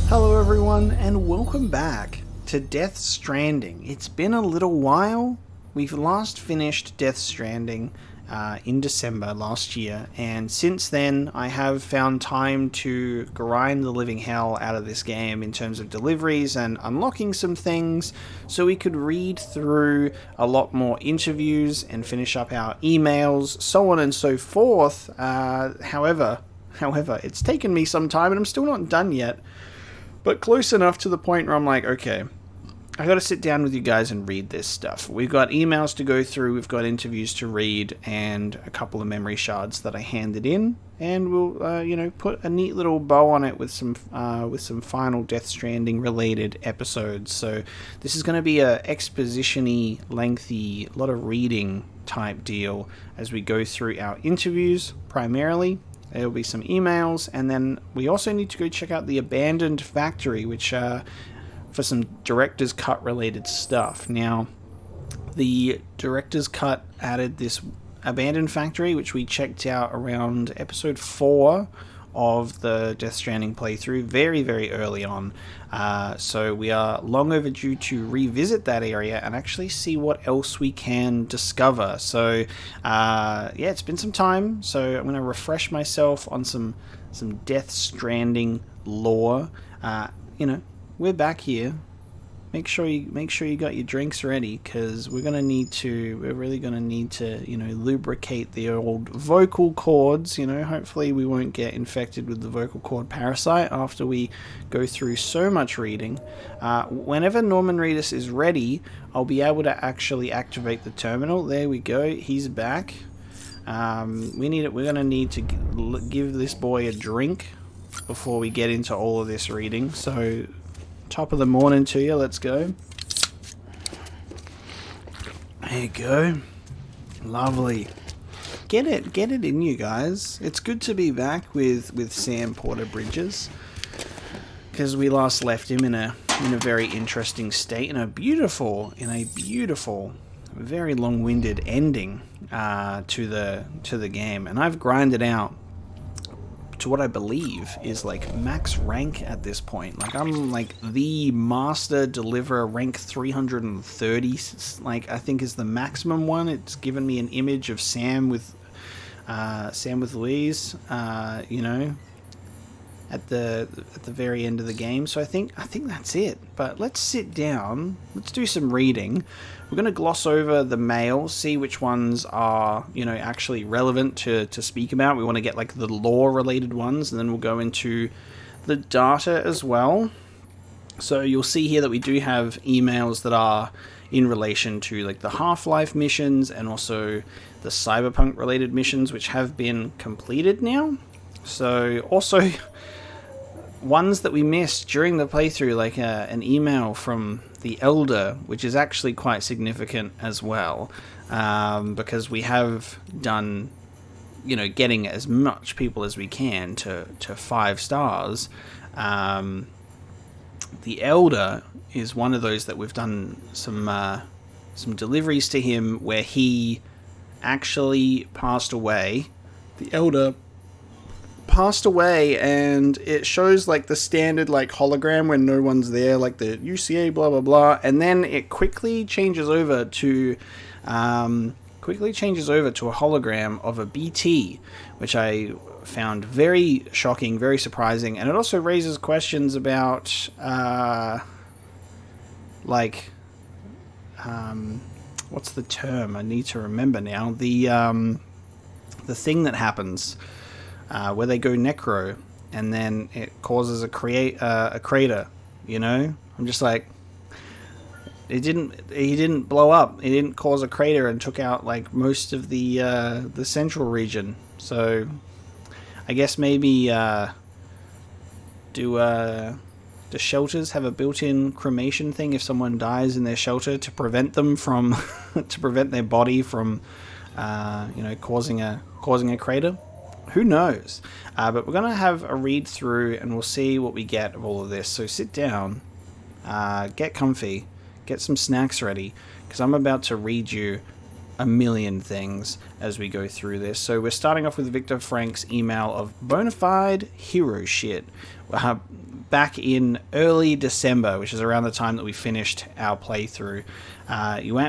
Hello everyone, and welcome back to Death Stranding. It's been a little while. We've last finished Death Stranding in December last year, and since then I have found time to grind the living hell out of this game in terms of deliveries and unlocking some things so we could read through a lot more interviews and finish up our emails, so on and so forth. However, it's taken me some time and I'm still not done yet. But close enough to the point where I'm like, okay, I got to sit down with you guys and read this stuff. We've got emails to go through, we've got interviews to read, and a couple of memory shards that I handed in, and we'll, put a neat little bow on it with some final Death Stranding related episodes. So this is going to be a exposition-y, lengthy, lot of reading type deal as we go through our interviews primarily. There'll be some emails, and then we also need to go check out the Abandoned Factory, which for some Director's Cut related stuff. Now, the Director's Cut added this Abandoned Factory, which we checked out around episode 4 of the Death Stranding playthrough, very, very early on. So we are long overdue to revisit that area and actually see what else we can discover. So, it's been some time, so I'm going to refresh myself on some Death Stranding lore. We're back here. Make sure you got your drinks ready, because we're really gonna need to lubricate the old vocal cords. Hopefully we won't get infected with the vocal cord parasite after we go through so much reading. Whenever Norman Reedus is ready, I'll be able to actually activate the terminal. There we go. He's back. We're gonna need to give this boy a drink before we get into all of this reading. So, top of the morning to you. Let's go. There you go. Lovely. Get it in, you guys. It's good to be back with Sam Porter Bridges, because we last left him in a very interesting state, in a beautiful, very long-winded ending to the game, and I've grinded out to what I believe is like max rank at this point. Like, I'm like the master deliverer, rank 330, like I think is the maximum one. It's given me an image of Sam with Louise, at the very end of the game. So I think that's it. But let's sit down, let's do some reading. We're going to gloss over the mail, see which ones are, actually relevant to speak about. We want to get like the lore-related ones, and then we'll go into the data as well. So you'll see here that we do have emails that are in relation to like the Half-Life missions and also the Cyberpunk-related missions, which have been completed now. So also ones that we missed during the playthrough, like an email from the Elder, which is actually quite significant as well, because we have done, getting as much people as we can to 5 stars. The Elder is one of those that we've done some deliveries to him where he actually passed away. The Elder passed away, and it shows like the standard like hologram when no one's there, like the UCA blah blah blah, and then it quickly changes over to a hologram of a BT, which I found very shocking, very surprising, and it also raises questions about what's the term? I need to remember now. The thing that happens where they go necro, and then it causes a crater. I'm just like, he didn't blow up. He didn't cause a crater and took out like most of the central region. So I guess maybe do shelters have a built-in cremation thing if someone dies in their shelter to prevent them from to prevent their body from causing a crater? Who knows? But we're going to have a read through and we'll see what we get of all of this. So sit down, get comfy, get some snacks ready, because I'm about to read you a million things as we go through this. So we're starting off with Victor Frank's email of bona fide hero shit. back in early December, which is around the time that we finished our playthrough.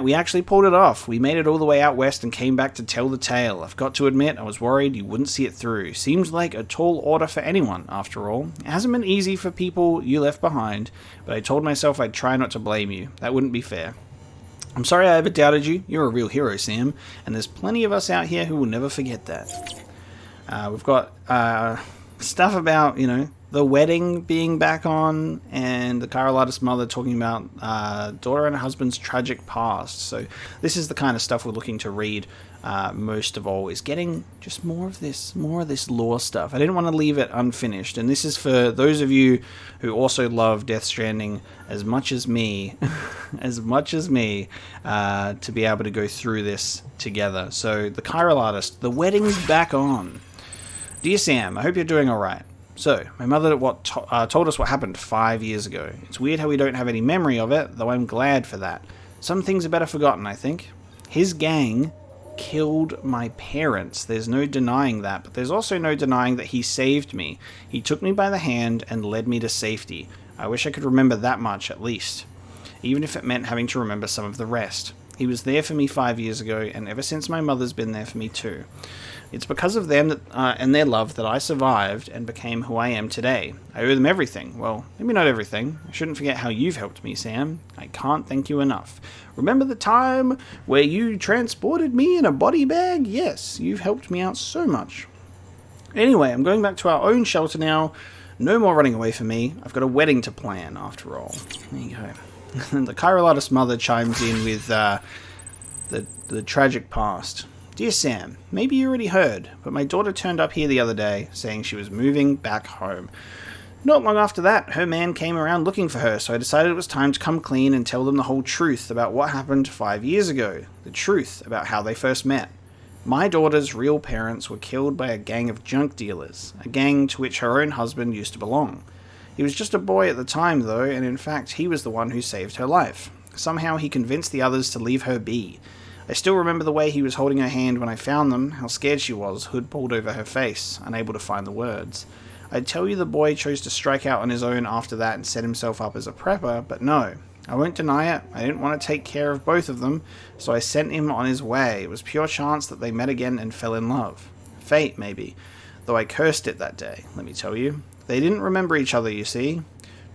We actually pulled it off. We made it all the way out west and came back to tell the tale. I've got to admit, I was worried you wouldn't see it through. Seems like a tall order for anyone, after all. It hasn't been easy for people you left behind, but I told myself I'd try not to blame you. That wouldn't be fair. I'm sorry I ever doubted you. You're a real hero, Sam, and there's plenty of us out here who will never forget that. We've got stuff about, the wedding being back on, and the Carolitis mother talking about daughter and husband's tragic past. So this is the kind of stuff we're looking to read most of all, is getting just more of this lore stuff. I didn't want to leave it unfinished, and this is for those of you who also love Death Stranding as much as me, to be able to go through this together. So the Carolitis, the wedding's back on. Dear Sam, I hope you're doing alright. So, my mother told us what happened 5 years ago. It's weird how we don't have any memory of it, though I'm glad for that. Some things are better forgotten, I think. His gang killed my parents. There's no denying that, but there's also no denying that he saved me. He took me by the hand and led me to safety. I wish I could remember that much, at least. Even if it meant having to remember some of the rest. He was there for me 5 years ago, and ever since my mother's been there for me too. It's because of them and their love that I survived and became who I am today. I owe them everything. Well, maybe not everything. I shouldn't forget how you've helped me, Sam. I can't thank you enough. Remember the time where you transported me in a body bag? Yes, you've helped me out so much. Anyway, I'm going back to our own shelter now. No more running away from me. I've got a wedding to plan, after all. There you go. The Carolitis mother chimes in with the tragic past. Dear Sam, maybe you already heard, but my daughter turned up here the other day, saying she was moving back home. Not long after that, her man came around looking for her, so I decided it was time to come clean and tell them the whole truth about what happened 5 years ago. The truth about how they first met. My daughter's real parents were killed by a gang of junk dealers, a gang to which her own husband used to belong. He was just a boy at the time, though, and in fact, he was the one who saved her life. Somehow he convinced the others to leave her be. I still remember the way he was holding her hand when I found them, how scared she was, hood pulled over her face, unable to find the words. I'd tell you the boy chose to strike out on his own after that and set himself up as a prepper, but no. I won't deny it, I didn't want to take care of both of them, so I sent him on his way. It was pure chance that they met again and fell in love. Fate, maybe. Though I cursed it that day, let me tell you. They didn't remember each other, you see.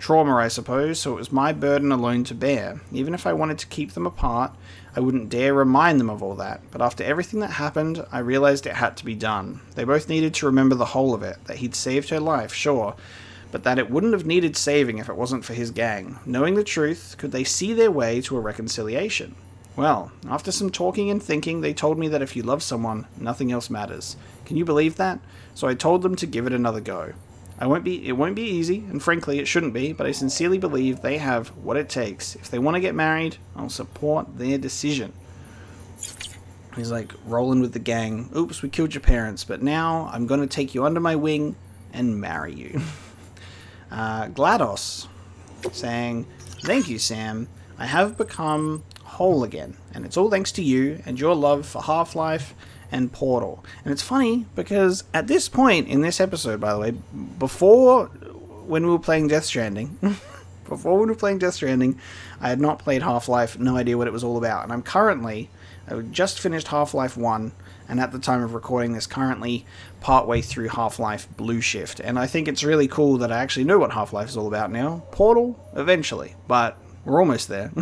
Trauma, I suppose, so it was my burden alone to bear. Even if I wanted to keep them apart, I wouldn't dare remind them of all that. But after everything that happened, I realized it had to be done. They both needed to remember the whole of it, that he'd saved her life, sure, but that it wouldn't have needed saving if it wasn't for his gang. Knowing the truth, could they see their way to a reconciliation? Well, after some talking and thinking, they told me that if you love someone, nothing else matters. Can you believe that? So I told them to give it another go. It won't be easy, and frankly it shouldn't be, but I sincerely believe they have what it takes. If they want to get married, I'll support their decision. He's like rolling with the gang. Oops, we killed your parents, but now I'm going to take you under my wing and marry you. GLaDOS saying, thank you, Sam. I have become whole again, and it's all thanks to you and your love for Half-Life and Portal. And it's funny because at this point in this episode, by the way, when we were playing Death Stranding, I had not played Half-Life, no idea what it was all about. And I just finished Half-Life 1, and at the time of recording this, currently partway through Half-Life Blue Shift. And I think it's really cool that I actually know what Half-Life is all about now. Portal, eventually, but we're almost there.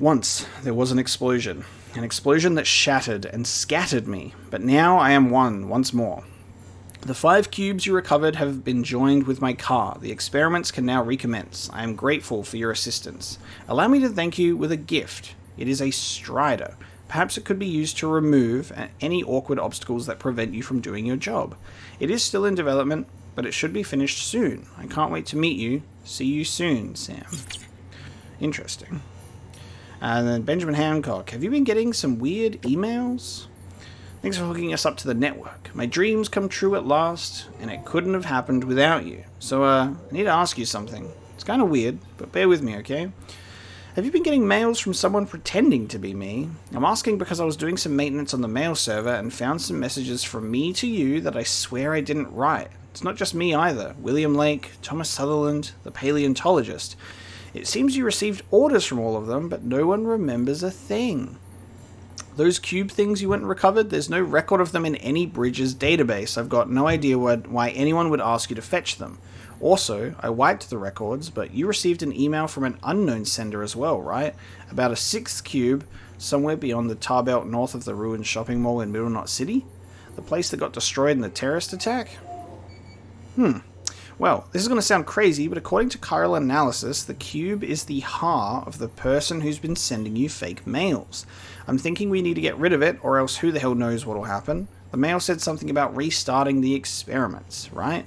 Once, there was an explosion that shattered and scattered me, but now I am one once more. The 5 cubes you recovered have been joined with my car. The experiments can now recommence. I am grateful for your assistance. Allow me to thank you with a gift. It is a strider. Perhaps it could be used to remove any awkward obstacles that prevent you from doing your job. It is still in development, but it should be finished soon. I can't wait to meet you. See you soon, Sam. Interesting. And then Benjamin Hancock, have you been getting some weird emails? Thanks for hooking us up to the network. My dreams come true at last, and it couldn't have happened without you. So, I need to ask you something. It's kind of weird, but bear with me, okay? Have you been getting mails from someone pretending to be me? I'm asking because I was doing some maintenance on the mail server and found some messages from me to you that I swear I didn't write. It's not just me either. William Lake, Thomas Sutherland, the paleontologist. It seems you received orders from all of them, but no one remembers a thing. Those cube things you went and recovered, there's no record of them in any Bridges database. I've got no idea why anyone would ask you to fetch them. Also, I wiped the records, but you received an email from an unknown sender as well, right? About a sixth cube somewhere beyond the tar belt north of the ruined shopping mall in Middle Knot City? The place that got destroyed in the terrorist attack? Well, this is going to sound crazy, but according to chiral analysis, the cube is the ha of the person who's been sending you fake mails. I'm thinking we need to get rid of it, or else who the hell knows what'll happen. The mail said something about restarting the experiments, right?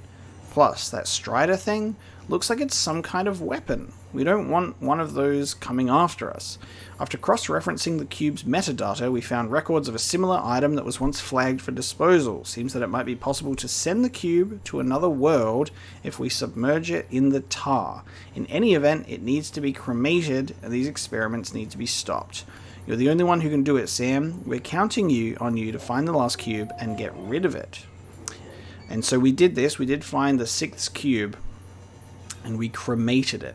Plus, that Strider thing looks like it's some kind of weapon. We don't want one of those coming after us. After cross-referencing the cube's metadata, we found records of a similar item that was once flagged for disposal. Seems that it might be possible to send the cube to another world if we submerge it in the tar. In any event, it needs to be cremated, and these experiments need to be stopped. You're the only one who can do it, Sam. We're counting on you to find the last cube and get rid of it. And so we did this. We did find the sixth cube, and we cremated it.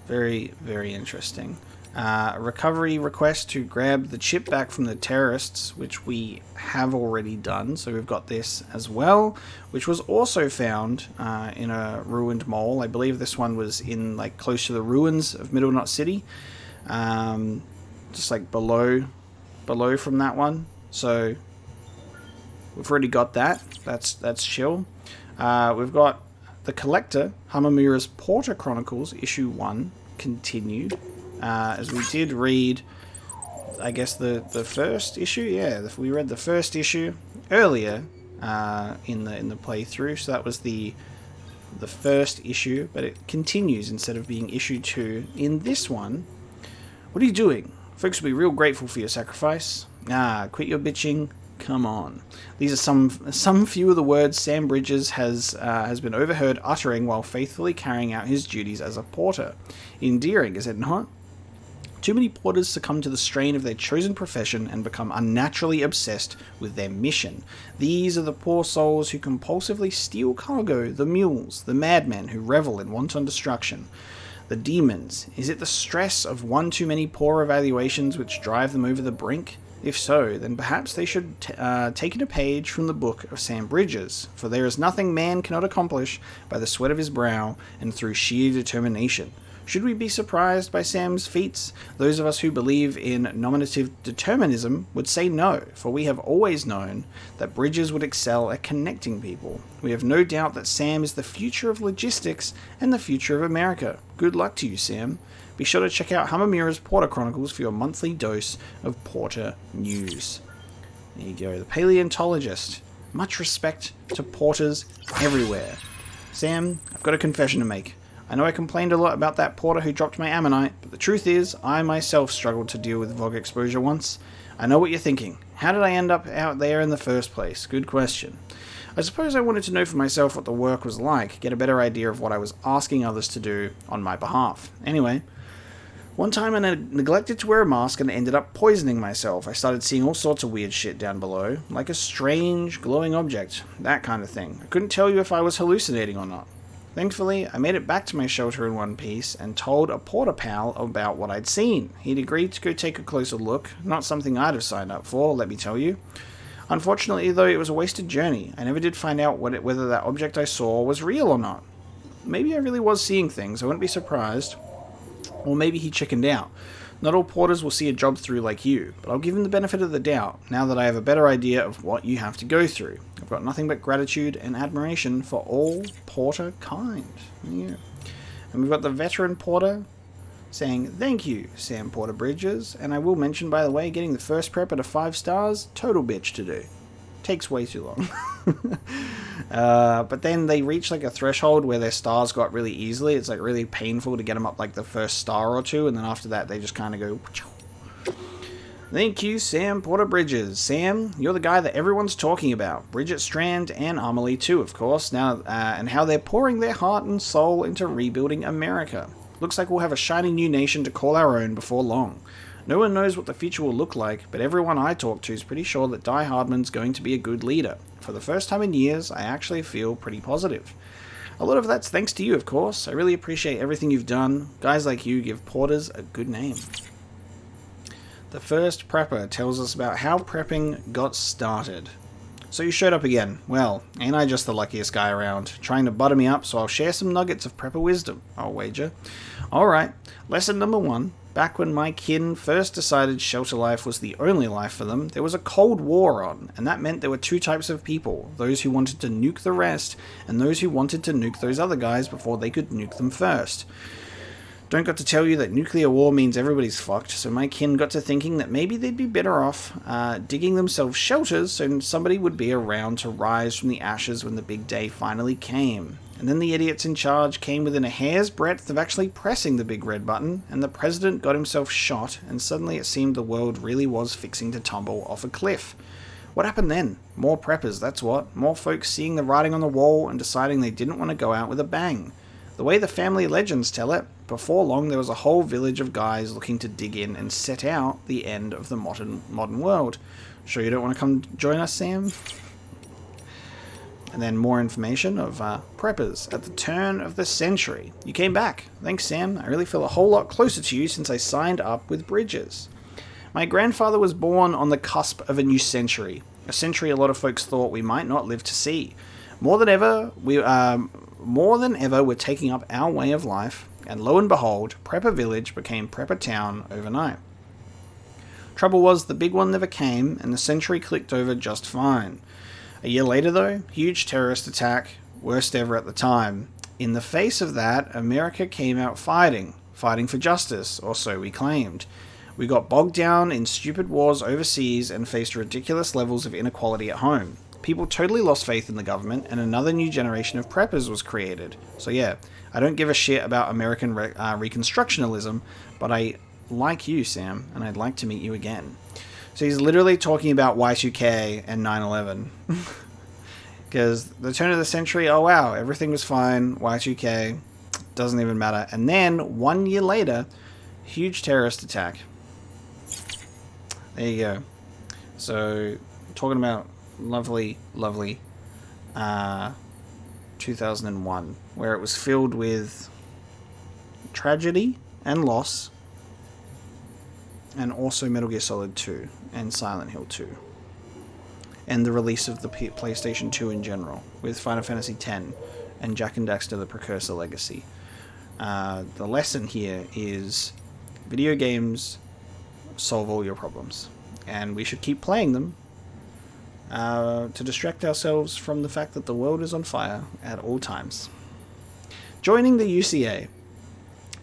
Very, very interesting. Recovery request to grab the chip back from the terrorists, which we have already done. So we've got this as well, which was also found in a ruined mall. I believe this one was in like close to the ruins of Middle Knot City, just like below from that one. So we've already got that. That's chill. We've got the Collector, Hamamura's Porter Chronicles, issue 1, continued. As we did read, I guess, the first issue. Yeah, we read the first issue earlier in the playthrough. So that was the first issue, but it continues instead of being issue 2 in this one. What are you doing? Folks will be real grateful for your sacrifice. Quit your bitching. Come on. These are some few of the words Sam Bridges has been overheard uttering while faithfully carrying out his duties as a porter. Endearing, is it not? Too many porters succumb to the strain of their chosen profession and become unnaturally obsessed with their mission. These are the poor souls who compulsively steal cargo, the mules, the madmen who revel in wanton destruction. The demons. Is it the stress of one too many poor evaluations which drive them over the brink? If so, then perhaps they should take a page from the book of Sam Bridges, for there is nothing man cannot accomplish by the sweat of his brow and through sheer determination. Should we be surprised by Sam's feats? Those of us who believe in nominative determinism would say no, for we have always known that Bridges would excel at connecting people. We have no doubt that Sam is the future of logistics and the future of America. Good luck to you, Sam. Be sure to check out Hamamura's Porter Chronicles for your monthly dose of Porter news. There you go, the paleontologist. Much respect to porters everywhere. Sam, I've got a confession to make. I know I complained a lot about that porter who dropped my ammonite, but the truth is, I myself struggled to deal with VOG exposure once. I know what you're thinking. How did I end up out there in the first place? Good question. I suppose I wanted to know for myself what the work was like, get a better idea of what I was asking others to do on my behalf. Anyway, one time I neglected to wear a mask and ended up poisoning myself. I started seeing all sorts of weird shit down below, like a strange, glowing object, that kind of thing. I couldn't tell you if I was hallucinating or not. Thankfully, I made it back to my shelter in one piece and told a porter pal about what I'd seen. He'd agreed to go take a closer look, not something I'd have signed up for, let me tell you. Unfortunately, though, it was a wasted journey. I never did find out whether that object I saw was real or not. Maybe I really was seeing things, I wouldn't be surprised. Or maybe he chickened out. Not all porters will see a job through like you, but I'll give him the benefit of the doubt, now that I have a better idea of what you have to go through. I've got nothing but gratitude and admiration for all porter kind. Yeah. And we've got the veteran porter saying, "Thank you, Sam Porter Bridges, and I will mention, by the way, getting the first prep at a 5 stars, total bitch to do. Takes way too long." But then they reach like a threshold where their stars got really easily. It's like really painful to get them up like the first star or two, and then after that they just kind of go. Thank you, Sam Porter Bridges. Sam, you're the guy that everyone's talking about. Bridget Strand and Amelie too, of course. Now, and how they're pouring their heart and soul into rebuilding America. Looks like we'll have a shiny new nation to call our own before long. No one knows what the future will look like, but everyone I talk to is pretty sure that Die Hardman's going to be a good leader. For the first time in years, I actually feel pretty positive. A lot of that's thanks to you, of course. I really appreciate everything you've done. Guys like you give Porters a good name. The first prepper tells us about how prepping got started. So you showed up again. Well, ain't I just the luckiest guy around, trying to butter me up, so I'll share some nuggets of prepper wisdom, I'll wager. Alright, lesson number 1. Back when my kin first decided shelter life was the only life for them, there was a Cold War on, and that meant there were 2 types of people, those who wanted to nuke the rest, and those who wanted to nuke those other guys before they could nuke them first. Don't got to tell you that nuclear war means everybody's fucked, so my kin got to thinking that maybe they'd be better off digging themselves shelters so somebody would be around to rise from the ashes when the big day finally came. And then the idiots in charge came within a hair's breadth of actually pressing the big red button, and the president got himself shot, and suddenly it seemed the world really was fixing to tumble off a cliff. What happened then? More preppers, that's what. More folks seeing the writing on the wall and deciding they didn't want to go out with a bang. The way the family legends tell it, before long there was a whole village of guys looking to dig in and set out the end of the modern world. Sure you don't want to come join us, Sam? And then more information of preppers at the turn of the century. You came back. Thanks, Sam. I really feel a whole lot closer to you since I signed up with Bridges. My grandfather was born on the cusp of a new century. A century a lot of folks thought we might not live to see. More than ever, we're taking up our way of life, and lo and behold, Prepper Village became Prepper Town overnight. Trouble was, the big one never came, and the century clicked over just fine. A year later, though, huge terrorist attack, worst ever at the time. In the face of that, America came out fighting for justice, or so we claimed. We got bogged down in stupid wars overseas and faced ridiculous levels of inequality at home. People totally lost faith in the government, and another new generation of preppers was created. So yeah, I don't give a shit about American Reconstructionalism, but I like you, Sam, and I'd like to meet you again. So he's literally talking about Y2K and 9/11. Because the turn of the century, oh wow, everything was fine, Y2K, doesn't even matter. And then, 1 year later, huge terrorist attack. There you go. So, talking about lovely 2001, where it was filled with tragedy and loss, and also Metal Gear Solid 2 and Silent Hill 2, and the release of the PlayStation 2 in general, with Final Fantasy X and Jak and Daxter the Precursor Legacy. The lesson here is video games solve all your problems, and we should keep playing them to distract ourselves from the fact that the world is on fire at all times. Joining the UCA.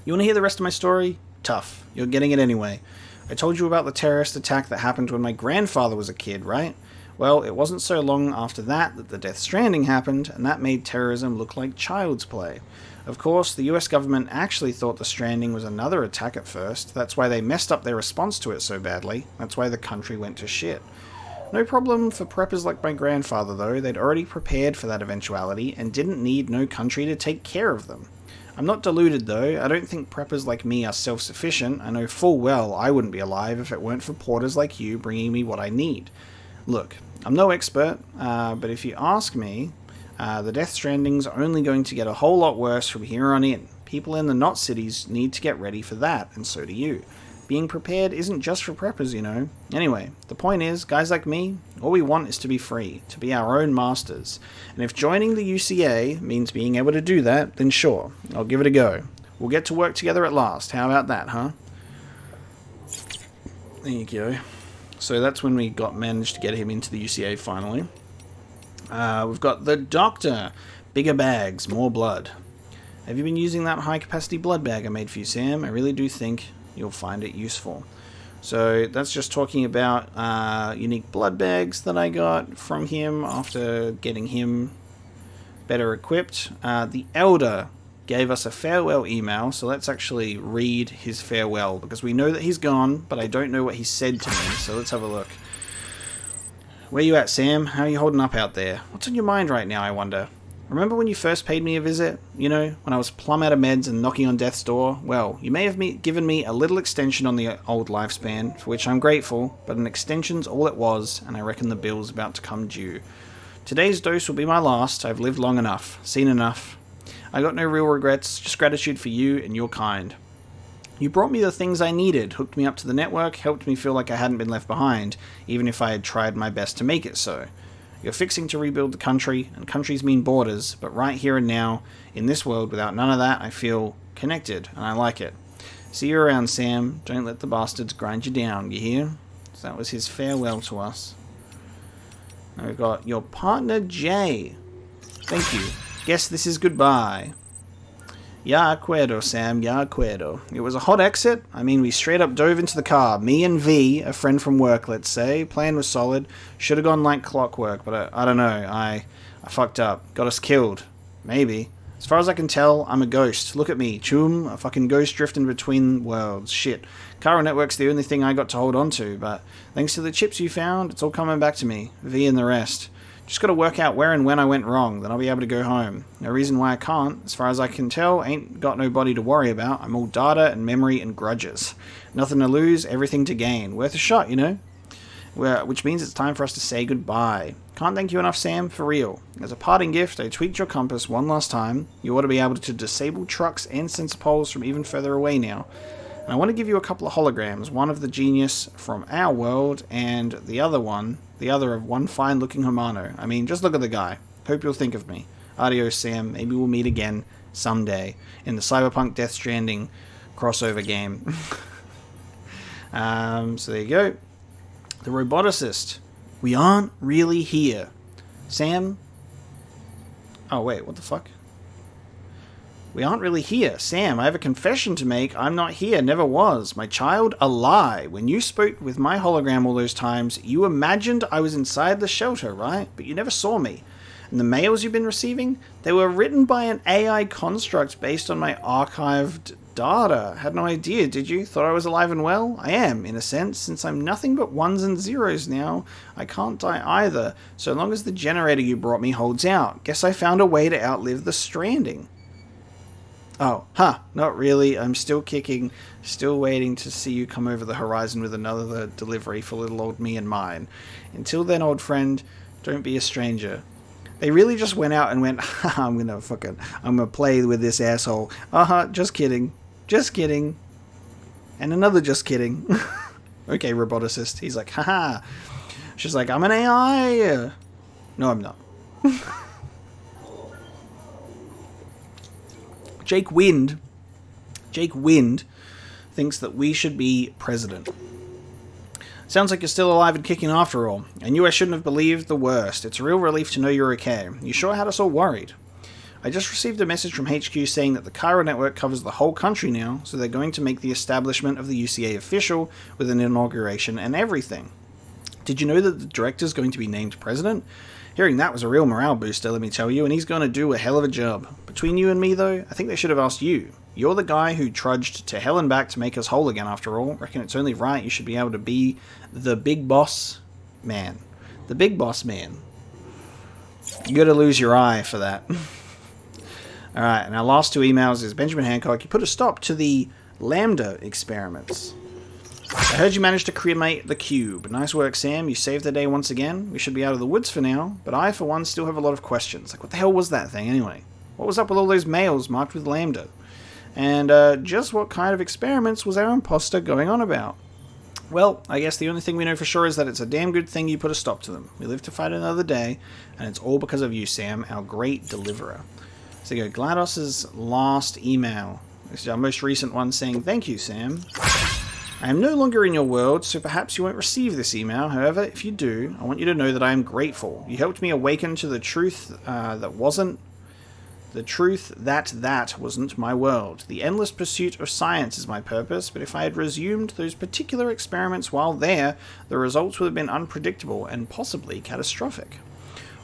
You want to hear the rest of my story? Tough. You're getting it anyway. I told you about the terrorist attack that happened when my grandfather was a kid, right? Well, it wasn't so long after that the Death Stranding happened, and that made terrorism look like child's play. Of course, the US government actually thought the Stranding was another attack at first. That's why they messed up their response to it so badly. That's why the country went to shit. No problem for preppers like my grandfather, though. They'd already prepared for that eventuality and didn't need no country to take care of them. I'm not deluded, though. I don't think preppers like me are self-sufficient. I know full well I wouldn't be alive if it weren't for porters like you bringing me what I need. Look, I'm no expert, but if you ask me, the Death Stranding's only going to get a whole lot worse from here on in. People in the not cities need to get ready for that, and so do you. Being prepared isn't just for preppers, you know. Anyway, the point is, guys like me, all we want is to be free, to be our own masters. And if joining the UCA means being able to do that, then sure, I'll give it a go. We'll get to work together at last. How about that, huh? There you go. So that's when we managed to get him into the UCA finally. We've got the Doctor. Bigger bags, more blood. Have you been using that high-capacity blood bag I made for you, Sam? I really do think you'll find it useful. So that's just talking about unique blood bags that I got from him after getting him better equipped. The Elder gave us a farewell email, so let's actually read his farewell, because we know that he's gone, but I don't know what he said to me, so let's have a look. Where you at, Sam? How are you holding up out there? What's on your mind right now, I wonder? Remember when you first paid me a visit? You know, when I was plumb out of meds and knocking on death's door? Well, you may have given me a little extension on the old lifespan, for which I'm grateful, but an extension's all it was, and I reckon the bill's about to come due. Today's dose will be my last. I've lived long enough, seen enough. I got no real regrets, just gratitude for you and your kind. You brought me the things I needed, hooked me up to the network, helped me feel like I hadn't been left behind, even if I had tried my best to make it so. You're fixing to rebuild the country, and countries mean borders, but right here and now, in this world, without none of that, I feel connected, and I like it. See you around, Sam. Don't let the bastards grind you down, you hear? So that was his farewell to us. Now we've got your partner, Jay. Thank you. Guess this is goodbye. Ya acuerdo, Sam, ya acuerdo. It was a hot exit. I mean, we straight up dove into the car. Me and V, a friend from work, let's say. Plan was solid. Should have gone like clockwork, but I don't know. I fucked up. Got us killed. Maybe. As far as I can tell, I'm a ghost. Look at me. Chum, a fucking ghost drifting between worlds. Shit. Chiral Network's the only thing I got to hold on to, but thanks to the chips you found, it's all coming back to me. V and the rest. Just got to work out where and when I went wrong, then I'll be able to go home. No reason why I can't. As far as I can tell, ain't got nobody to worry about. I'm all data and memory and grudges. Nothing to lose, everything to gain. Worth a shot, you know? Which means it's time for us to say goodbye. Can't thank you enough, Sam, for real. As a parting gift, I tweaked your compass one last time. You ought to be able to disable trucks and sensor poles from even further away now. And I want to give you a couple of holograms, one of the genius from our world, and the other of one fine-looking Hermano. I mean, just look at the guy. Hope you'll think of me. Adios, Sam. Maybe we'll meet again someday in the Cyberpunk Death Stranding crossover game. So there you go. The roboticist. We aren't really here. Sam? Oh, wait, what the fuck? We aren't really here. Sam, I have a confession to make. I'm not here. Never was. My child, a lie. When you spoke with my hologram all those times, you imagined I was inside the shelter, right? But you never saw me. And the mails you've been receiving, they were written by an AI construct based on my archived data. Had no idea, did you? Thought I was alive and well? I am, in a sense, since I'm nothing but ones and zeros now. I can't die either, so long as the generator you brought me holds out. Guess I found a way to outlive the stranding. Oh, not really. I'm still kicking, still waiting to see you come over the horizon with another delivery for little old me and mine. Until then, old friend, don't be a stranger. They really just went out and went, I'm gonna play with this asshole. Just kidding. Just kidding. And another just kidding. Okay, roboticist. He's like, haha. She's like, I'm an AI. No, I'm not. Jake Wind thinks that we should be president. Sounds like you're still alive and kicking after all. I knew I shouldn't have believed the worst. It's a real relief to know you're okay. You sure had us all worried. I just received a message from HQ saying that the Chiral Network covers the whole country now, so they're going to make the establishment of the UCA official with an inauguration and everything. Did you know that the director's going to be named president? Hearing that was a real morale booster, let me tell you, and he's going to do a hell of a job. Between you and me, though, I think they should have asked you. You're the guy who trudged to hell and back to make us whole again, after all. Reckon it's only right you should be able to be the big boss man. The big boss man. You gotta lose your eye for that. Alright, and our last two emails is Benjamin Hancock. You put a stop to the Lambda experiments. I heard you managed to cremate the cube. Nice work, Sam. You saved the day once again. We should be out of the woods for now, but I, for one, still have a lot of questions. Like, what the hell was that thing, anyway? What was up with all those mails marked with Lambda? And just what kind of experiments was our imposter going on about? Well, I guess the only thing we know for sure is that it's a damn good thing you put a stop to them. We live to fight another day, and it's all because of you, Sam, our great deliverer. So you go, GLaDOS's last email. This is our most recent one saying, thank you, Sam. I am no longer in your world, so perhaps you won't receive this email. However, if you do, I want you to know that I am grateful. You helped me awaken to the truth that wasn't my world. The endless pursuit of science is my purpose, but if I had resumed those particular experiments while there, the results would have been unpredictable and possibly catastrophic.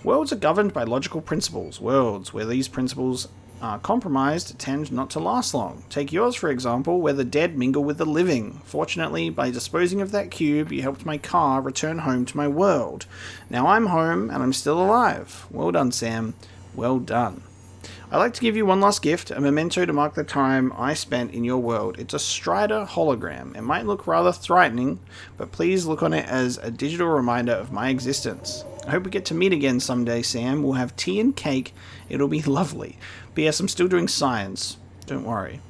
Worlds are governed by logical principles. Worlds where these principles are compromised tend not to last long. Take yours, for example, where the dead mingle with the living. Fortunately, by disposing of that cube, you helped my car return home to my world. Now I'm home, and I'm still alive. Well done, Sam. Well done. I'd like to give you one last gift, a memento to mark the time I spent in your world. It's a Strider hologram. It might look rather frightening, but please look on it as a digital reminder of my existence. I hope we get to meet again someday, Sam. We'll have tea and cake. It'll be lovely. P.S. I'm still doing science. Don't worry.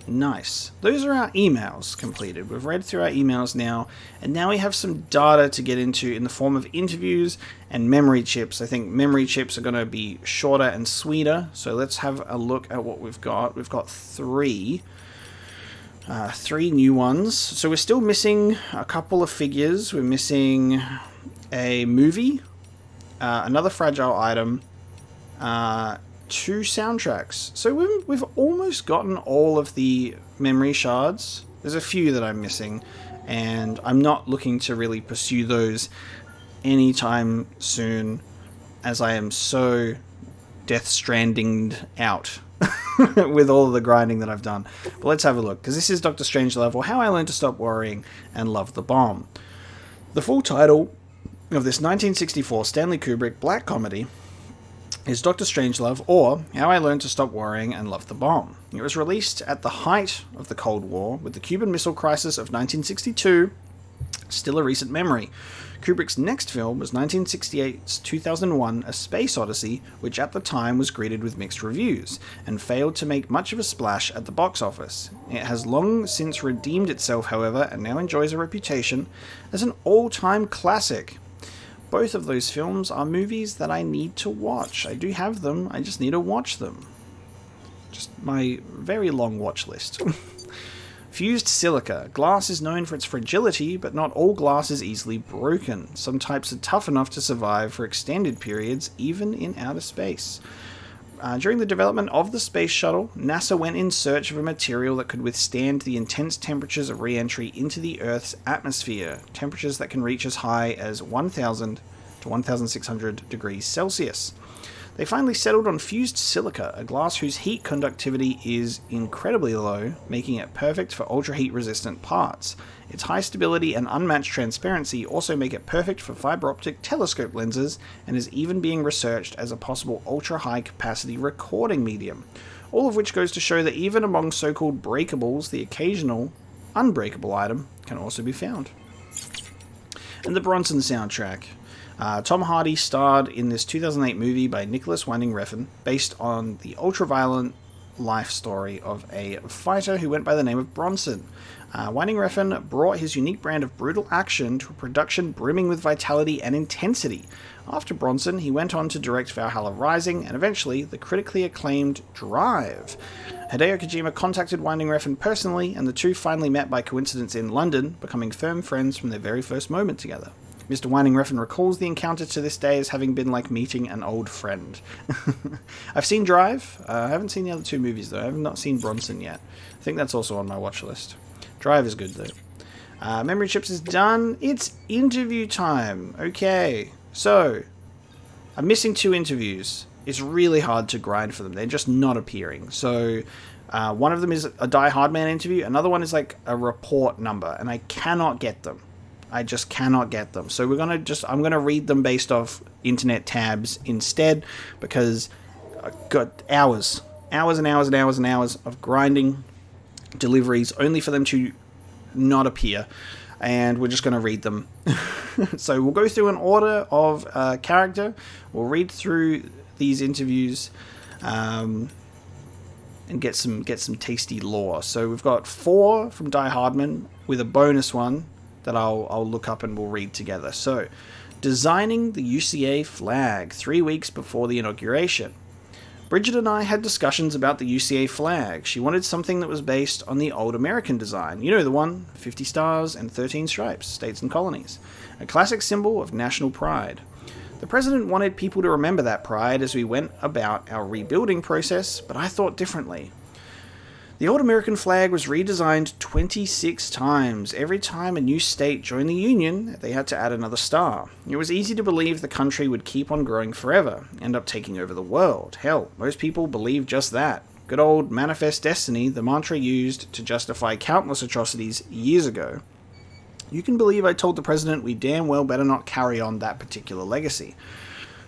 Nice. Those are our emails completed. We've read through our emails now, and now we have some data to get into in the form of interviews and memory chips. I think memory chips are going to be shorter and sweeter, so let's have a look at what we've got. We've got three new ones. So we're still missing a couple of figures. We're missing a movie, another fragile item, 2 soundtracks. So we've almost gotten all of the memory shards. There's a few that I'm missing, and I'm not looking to really pursue those anytime soon, as I am so Death Stranding out with all of the grinding that I've done. But let's have a look, because this is Dr. Strangelove, or How I Learned to Stop Worrying and Love the Bomb. The full title of this 1964 Stanley Kubrick black comedy is Dr. Strangelove, or How I Learned to Stop Worrying and Love the Bomb. It was released at the height of the Cold War, with the Cuban Missile Crisis of 1962 still a recent memory. Kubrick's next film was 1968's 2001 A Space Odyssey, which at the time was greeted with mixed reviews, and failed to make much of a splash at the box office. It has long since redeemed itself, however, and now enjoys a reputation as an all-time classic. Both of those films are movies that I need to watch. I do have them, I just need to watch them. Just my very long watch list. Fused silica. Glass is known for its fragility, but not all glass is easily broken. Some types are tough enough to survive for extended periods, even in outer space. During the development of the space shuttle, NASA went in search of a material that could withstand the intense temperatures of re-entry into the Earth's atmosphere, temperatures that can reach as high as 1,000 to 1,600 degrees Celsius. They finally settled on fused silica, a glass whose heat conductivity is incredibly low, making it perfect for ultra-heat resistant parts. Its high stability and unmatched transparency also make it perfect for fiber optic telescope lenses, and is even being researched as a possible ultra-high capacity recording medium. All of which goes to show that even among so-called breakables, the occasional unbreakable item can also be found. And the Bronson soundtrack. Tom Hardy starred in this 2008 movie by Nicholas Winding Refn, based on the ultra-violent life story of a fighter who went by the name of Bronson. Winding Refn brought his unique brand of brutal action to a production brimming with vitality and intensity. After Bronson, he went on to direct Valhalla Rising, and eventually the critically acclaimed Drive. Hideo Kojima contacted Winding Refn personally, and the two finally met by coincidence in London, becoming firm friends from their very first moment together. Mr. Winding Refn recalls the encounter to this day as having been like meeting an old friend. I've seen Drive. I haven't seen the other two movies, though. I have not seen Bronson yet. I think that's also on my watch list. Drive is good, though. Memory Chips is done. It's interview time. Okay. So, I'm missing 2 interviews. It's really hard to grind for them. They're just not appearing. So, one of them is a Die Hard Man interview. Another one is like a report number, and I cannot get them. I just cannot get them. So I'm gonna read them based off internet tabs instead, because I've got hours and hours of grinding deliveries only for them to not appear, and we're just gonna read them. So we'll go through an order of character. We'll read through these interviews and get some tasty lore. So we've got 4 from Die Hardman with a bonus one that I'll look up and we'll read together. So, designing the Uca Flag 3 weeks before the inauguration. Bridget and I had discussions about the Uca Flag. She wanted something that was based on the old American design. You know the one, 50 stars and 13 stripes, states and colonies. A classic symbol of national pride. The president wanted people to remember that pride as we went about our rebuilding process, but I thought differently. The old American flag was redesigned 26 times. Every time a new state joined the Union, they had to add another star. It was easy to believe the country would keep on growing forever, end up taking over the world. Hell, most people believe just that. Good old manifest destiny, the mantra used to justify countless atrocities years ago. You can believe I told the president we damn well better not carry on that particular legacy.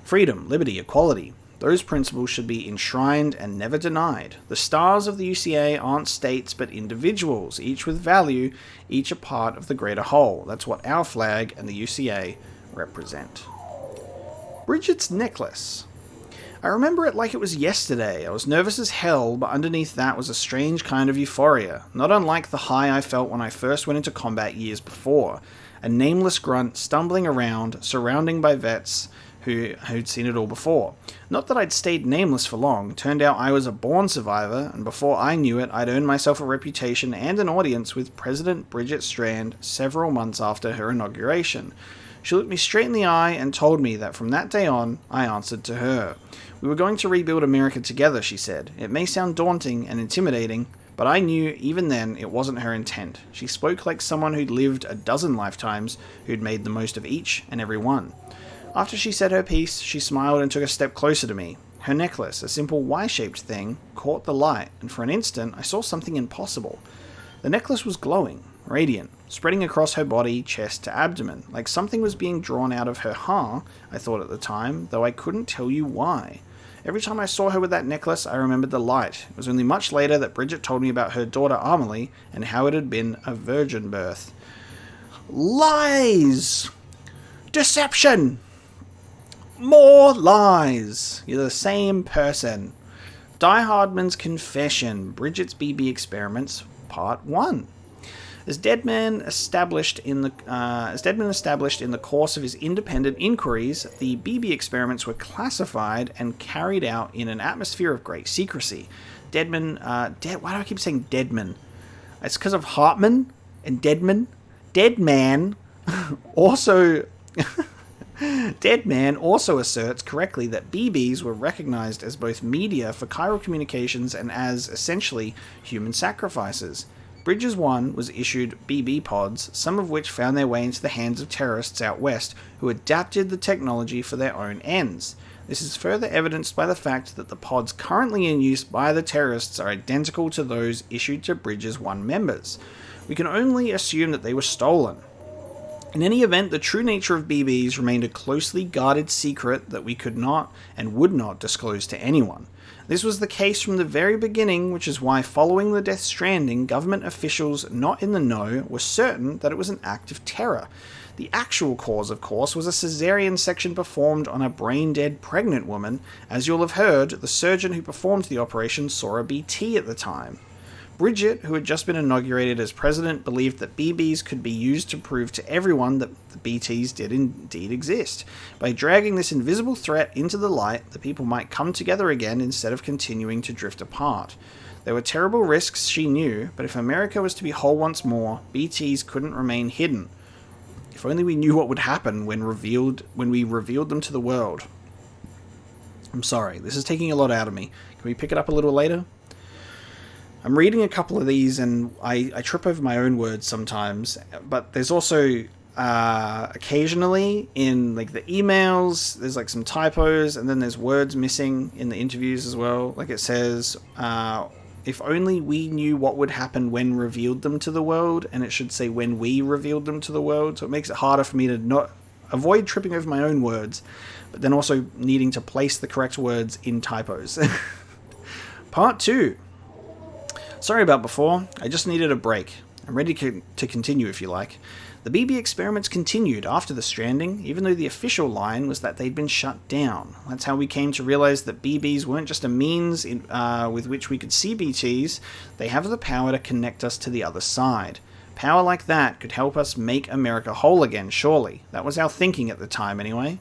Freedom, liberty, equality. Those principles should be enshrined and never denied. The stars of the UCA aren't states but individuals, each with value, each a part of the greater whole. That's what our flag and the UCA represent. Bridget's necklace. I remember it like it was yesterday. I was nervous as hell, but underneath that was a strange kind of euphoria, not unlike the high I felt when I first went into combat years before. A nameless grunt stumbling around, surrounded by vets who'd seen it all before. Not that I'd stayed nameless for long. Turned out I was a born survivor, and before I knew it, I'd earned myself a reputation and an audience with President Bridget Strand several months after her inauguration. She looked me straight in the eye and told me that from that day on, I answered to her. We were going to rebuild America together, she said. It may sound daunting and intimidating, but I knew even then it wasn't her intent. She spoke like someone who'd lived a dozen lifetimes, who'd made the most of each and every one. After she said her piece, she smiled and took a step closer to me. Her necklace, a simple Y-shaped thing, caught the light, and for an instant I saw something impossible. The necklace was glowing, radiant, spreading across her body, chest to abdomen, like something was being drawn out of her heart, I thought at the time, though I couldn't tell you why. Every time I saw her with that necklace, I remembered the light. It was only much later that Bridget told me about her daughter Amelie and how it had been a virgin birth. Lies! Deception! More lies! You're the same person. Die Hardman's Confession, Bridget's BB Experiments, Part 1. As Deadman established in the course of his independent inquiries, the BB experiments were classified and carried out in an atmosphere of great secrecy. Why do I keep saying Deadman? It's because of Hartman and Deadman. Deadman also asserts correctly that BBs were recognized as both media for chiral communications and as, essentially, human sacrifices. Bridges 1 was issued BB pods, some of which found their way into the hands of terrorists out west who adapted the technology for their own ends. This is further evidenced by the fact that the pods currently in use by the terrorists are identical to those issued to Bridges 1 members. We can only assume that they were stolen. In any event, the true nature of BBs remained a closely guarded secret that we could not and would not disclose to anyone. This was the case from the very beginning, which is why following the Death Stranding, government officials not in the know were certain that it was an act of terror. The actual cause, of course, was a cesarean section performed on a brain-dead pregnant woman. As you'll have heard, the surgeon who performed the operation saw a BT at the time. Bridget, who had just been inaugurated as president, believed that BBs could be used to prove to everyone that the BTs did indeed exist. By dragging this invisible threat into the light, the people might come together again instead of continuing to drift apart. There were terrible risks, she knew, but if America was to be whole once more, BTs couldn't remain hidden. If only we knew what would happen when we revealed them to the world. I'm sorry, this is taking a lot out of me. Can we pick it up a little later? I'm reading a couple of these and I trip over my own words sometimes, but there's also occasionally in like the emails, there's like some typos, and then there's words missing in the interviews as well. Like it says, if only we knew what would happen when revealed them to the world, and it should say when we revealed them to the world, so it makes it harder for me to not avoid tripping over my own words, but then also needing to place the correct words in typos. Part 2. Sorry about before, I just needed a break. I'm ready to continue if you like. The BB experiments continued after the Stranding, even though the official line was that they'd been shut down. That's how we came to realize that BBs weren't just a means with which we could see BTs, they have the power to connect us to the other side. Power like that could help us make America whole again, surely. That was our thinking at the time anyway.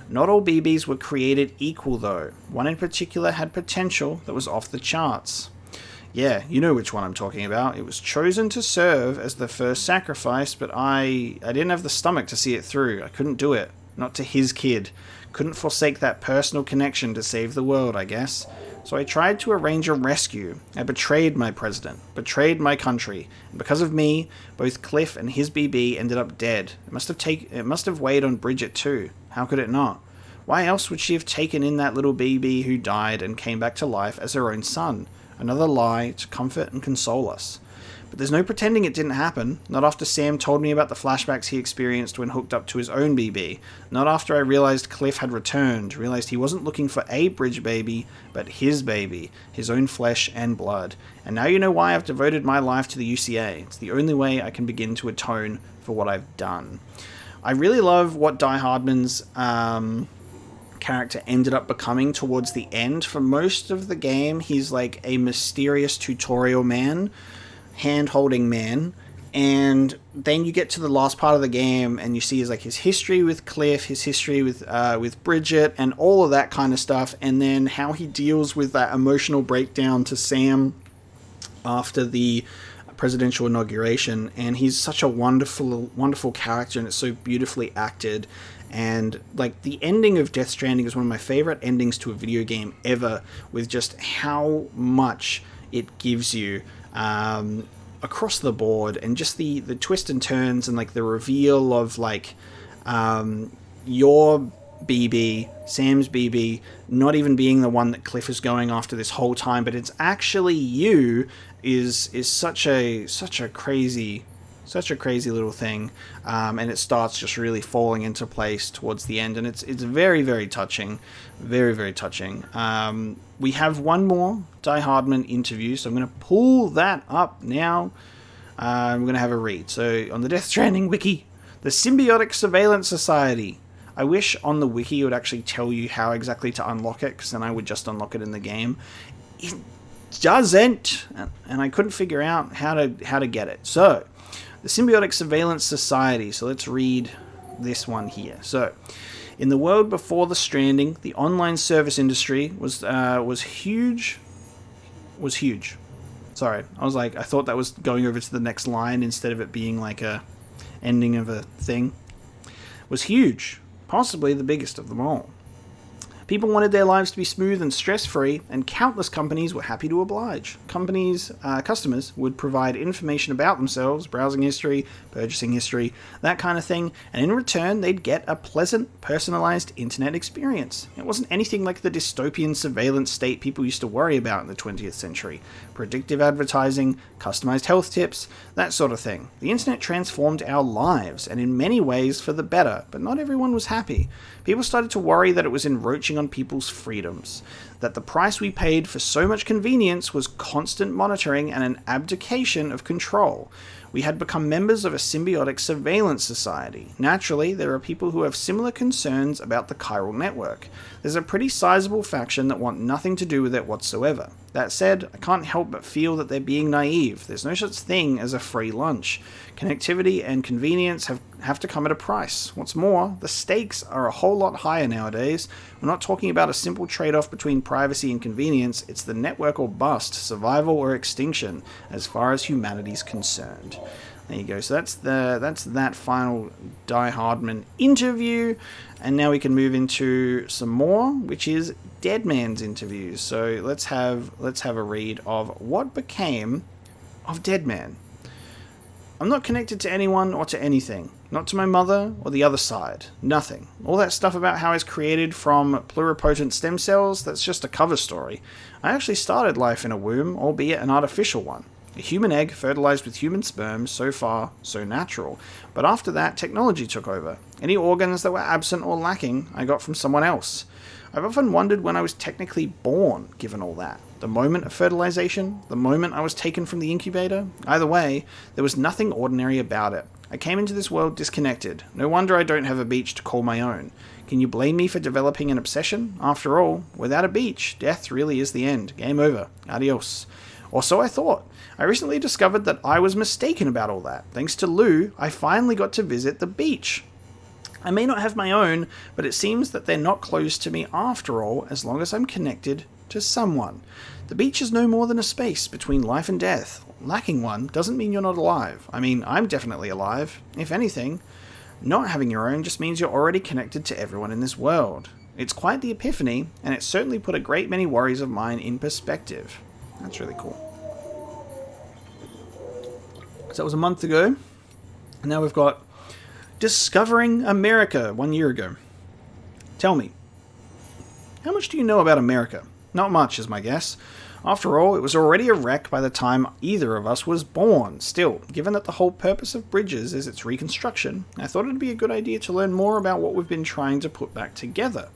Not all BBs were created equal though. One in particular had potential that was off the charts. Yeah, you know which one I'm talking about. It was chosen to serve as the first sacrifice, but I didn't have the stomach to see it through. I couldn't do it. Not to his kid. Couldn't forsake that personal connection to save the world, I guess. So I tried to arrange a rescue. I betrayed my president, betrayed my country, and because of me, both Cliff and his BB ended up dead. It must have weighed on Bridget too. How could it not? Why else would she have taken in that little BB who died and came back to life as her own son? Another lie to comfort and console us. But there's no pretending it didn't happen. Not after Sam told me about the flashbacks he experienced when hooked up to his own BB. Not after I realized Cliff had returned, realized he wasn't looking for a bridge baby, but his baby, his own flesh and blood. And now you know why I've devoted my life to the UCA. It's the only way I can begin to atone for what I've done. I really love what Die Hardman's character ended up becoming towards the end. For most of the game, he's like a mysterious tutorial man, hand-holding man, and then you get to the last part of the game and you see his history with Cliff, his history with Bridget, and all of that kind of stuff, and then how he deals with that emotional breakdown to Sam after the presidential inauguration. And he's such a wonderful character, and it's so beautifully acted. And like, the ending of Death Stranding is one of my favorite endings to a video game ever, with just how much it gives you across the board, and just the twists and turns, and like the reveal of like your BB, Sam's BB, not even being the one that Cliff is going after this whole time, but it's actually you, is such a crazy little thing, and it starts just really falling into place towards the end, and it's very, very touching, very, very touching. We have one more Die Hardman interview, so I'm going to pull that up now. I'm going to have a read. So on the Death Stranding wiki, the Symbiotic Surveillance Society. I wish on the wiki it would actually tell you how exactly to unlock it, because then I would just unlock it in the game. It doesn't, and I couldn't figure out how to get it. So the Symbiotic Surveillance Society. So let's read this one here. So, in the world before the Stranding, the online service industry was huge. Was huge. Sorry, I thought that was going over to the next line instead of it being like a ending of a thing. Was huge, possibly the biggest of them all. People wanted their lives to be smooth and stress-free, and countless companies were happy to oblige. Customers would provide information about themselves, browsing history, purchasing history, that kind of thing, and in return they'd get a pleasant, personalized internet experience. It wasn't anything like the dystopian surveillance state people used to worry about in the 20th century. Predictive advertising, customized health tips, that sort of thing. The internet transformed our lives, and in many ways for the better, but not everyone was happy. People started to worry that it was encroaching on people's freedoms, that the price we paid for so much convenience was constant monitoring and an abdication of control. We had become members of a symbiotic surveillance society. Naturally, there are people who have similar concerns about the chiral network. There's a pretty sizable faction that want nothing to do with it whatsoever. That said, I can't help but feel that they're being naive. There's no such thing as a free lunch. Connectivity and convenience have to come at a price. What's more, the stakes are a whole lot higher nowadays. We're not talking about a simple trade-off between privacy and convenience. It's the network or bust, survival or extinction, as far as humanity's concerned. There you go. So that's that final Die Hardman interview, and now we can move into some more, which is Dead Man's interviews. So let's have a read of what became of Dead Man. I'm not connected to anyone or to anything. Not to my mother or the other side. Nothing. All that stuff about how I was created from pluripotent stem cells, that's just a cover story. I actually started life in a womb, albeit an artificial one. A human egg fertilized with human sperm, so far, so natural. But after that, technology took over. Any organs that were absent or lacking, I got from someone else. I've often wondered when I was technically born, given all that. The moment of fertilization, the moment I was taken from the incubator. Either way, there was nothing ordinary about it. I came into this world disconnected. No wonder I don't have a beach to call my own. Can you blame me for developing an obsession? After all, without a beach, death really is the end. Game over. Adios. Or so I thought. I recently discovered that I was mistaken about all that. Thanks to Lou, I finally got to visit the beach. I may not have my own, but it seems that they're not closed to me after all, as long as I'm connected to someone. The beach is no more than a space between life and death. Lacking one doesn't mean you're not alive. I mean, I'm definitely alive. If anything, not having your own just means you're already connected to everyone in this world. It's quite the epiphany, and it certainly put a great many worries of mine in perspective. That's really cool. So that was a month ago, and now we've got Discovering America 1 year ago. Tell me, how much do you know about America? Not much is my guess. After all, it was already a wreck by the time either of us was born. Still, given that the whole purpose of bridges is its reconstruction, I thought it'd be a good idea to learn more about what we've been trying to put back together.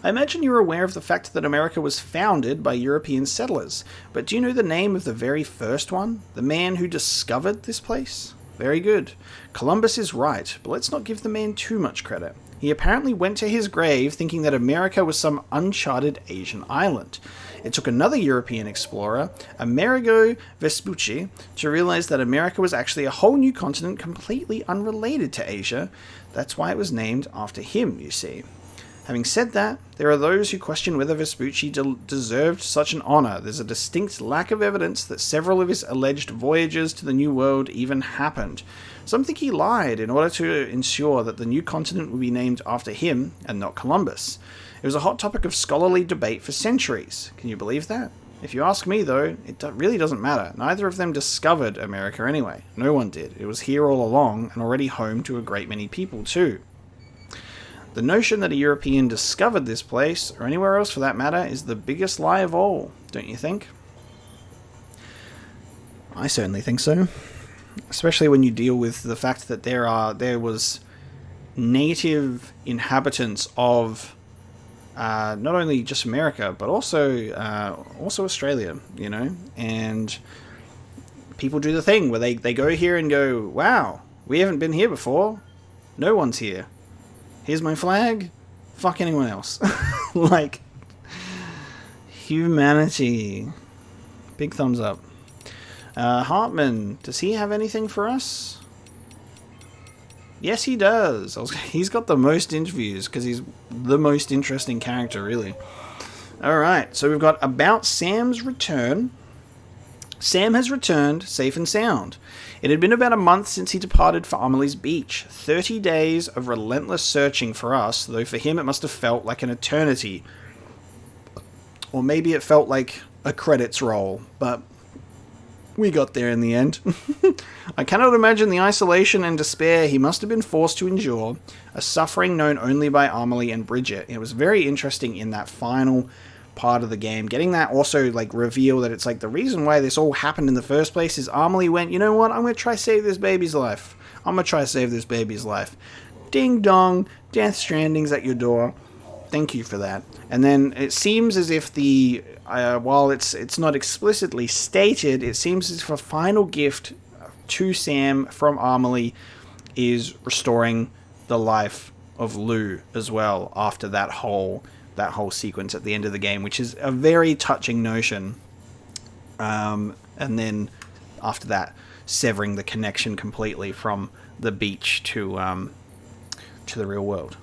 I imagine you're aware of the fact that America was founded by European settlers, but do you know the name of the very first one? The man who discovered this place? Very good. Columbus is right, but let's not give the man too much credit. He apparently went to his grave thinking that America was some uncharted Asian island. It took another European explorer, Amerigo Vespucci, to realize that America was actually a whole new continent completely unrelated to Asia. That's why it was named after him, you see. Having said that, there are those who question whether Vespucci deserved such an honor. There's a distinct lack of evidence that several of his alleged voyages to the New World even happened. Some think he lied in order to ensure that the new continent would be named after him and not Columbus. It was a hot topic of scholarly debate for centuries. Can you believe that? If you ask me, though, it really doesn't matter. Neither of them discovered America anyway. No one did. It was here all along and already home to a great many people too. The notion that a European discovered this place, or anywhere else for that matter, is the biggest lie of all, don't you think? I certainly think so. Especially when you deal with the fact that there was native inhabitants of not only just America, but also Australia, you know, and people do the thing where they go here and go, wow, we haven't been here before. No one's here. Here's my flag. Fuck anyone else. Like, humanity. Big thumbs up. Hartman, does he have anything for us? Yes, he does. He's got the most interviews because he's the most interesting character, really. Alright, so we've got about Sam's return. Sam has returned safe and sound. It had been about a month since he departed for Amelie's Beach. 30 days of relentless searching for us, though for him it must have felt like an eternity. Or maybe it felt like a credits roll, but we got there in the end. I cannot imagine the isolation and despair he must have been forced to endure, a suffering known only by Amelie and Bridget. It was very interesting in that final part of the game, getting that also like reveal that it's like the reason why this all happened in the first place is Amelie went, you know what, I'm going to try save this baby's life. I'm going to try save this baby's life. Ding dong, Death Stranding's at your door. Thank you for that. And then it seems as if the while it's not explicitly stated, it seems as if a final gift to Sam from Amelie is restoring the life of Lou as well after that whole sequence at the end of the game, which is a very touching notion. And then after that, severing the connection completely from the beach to the real world.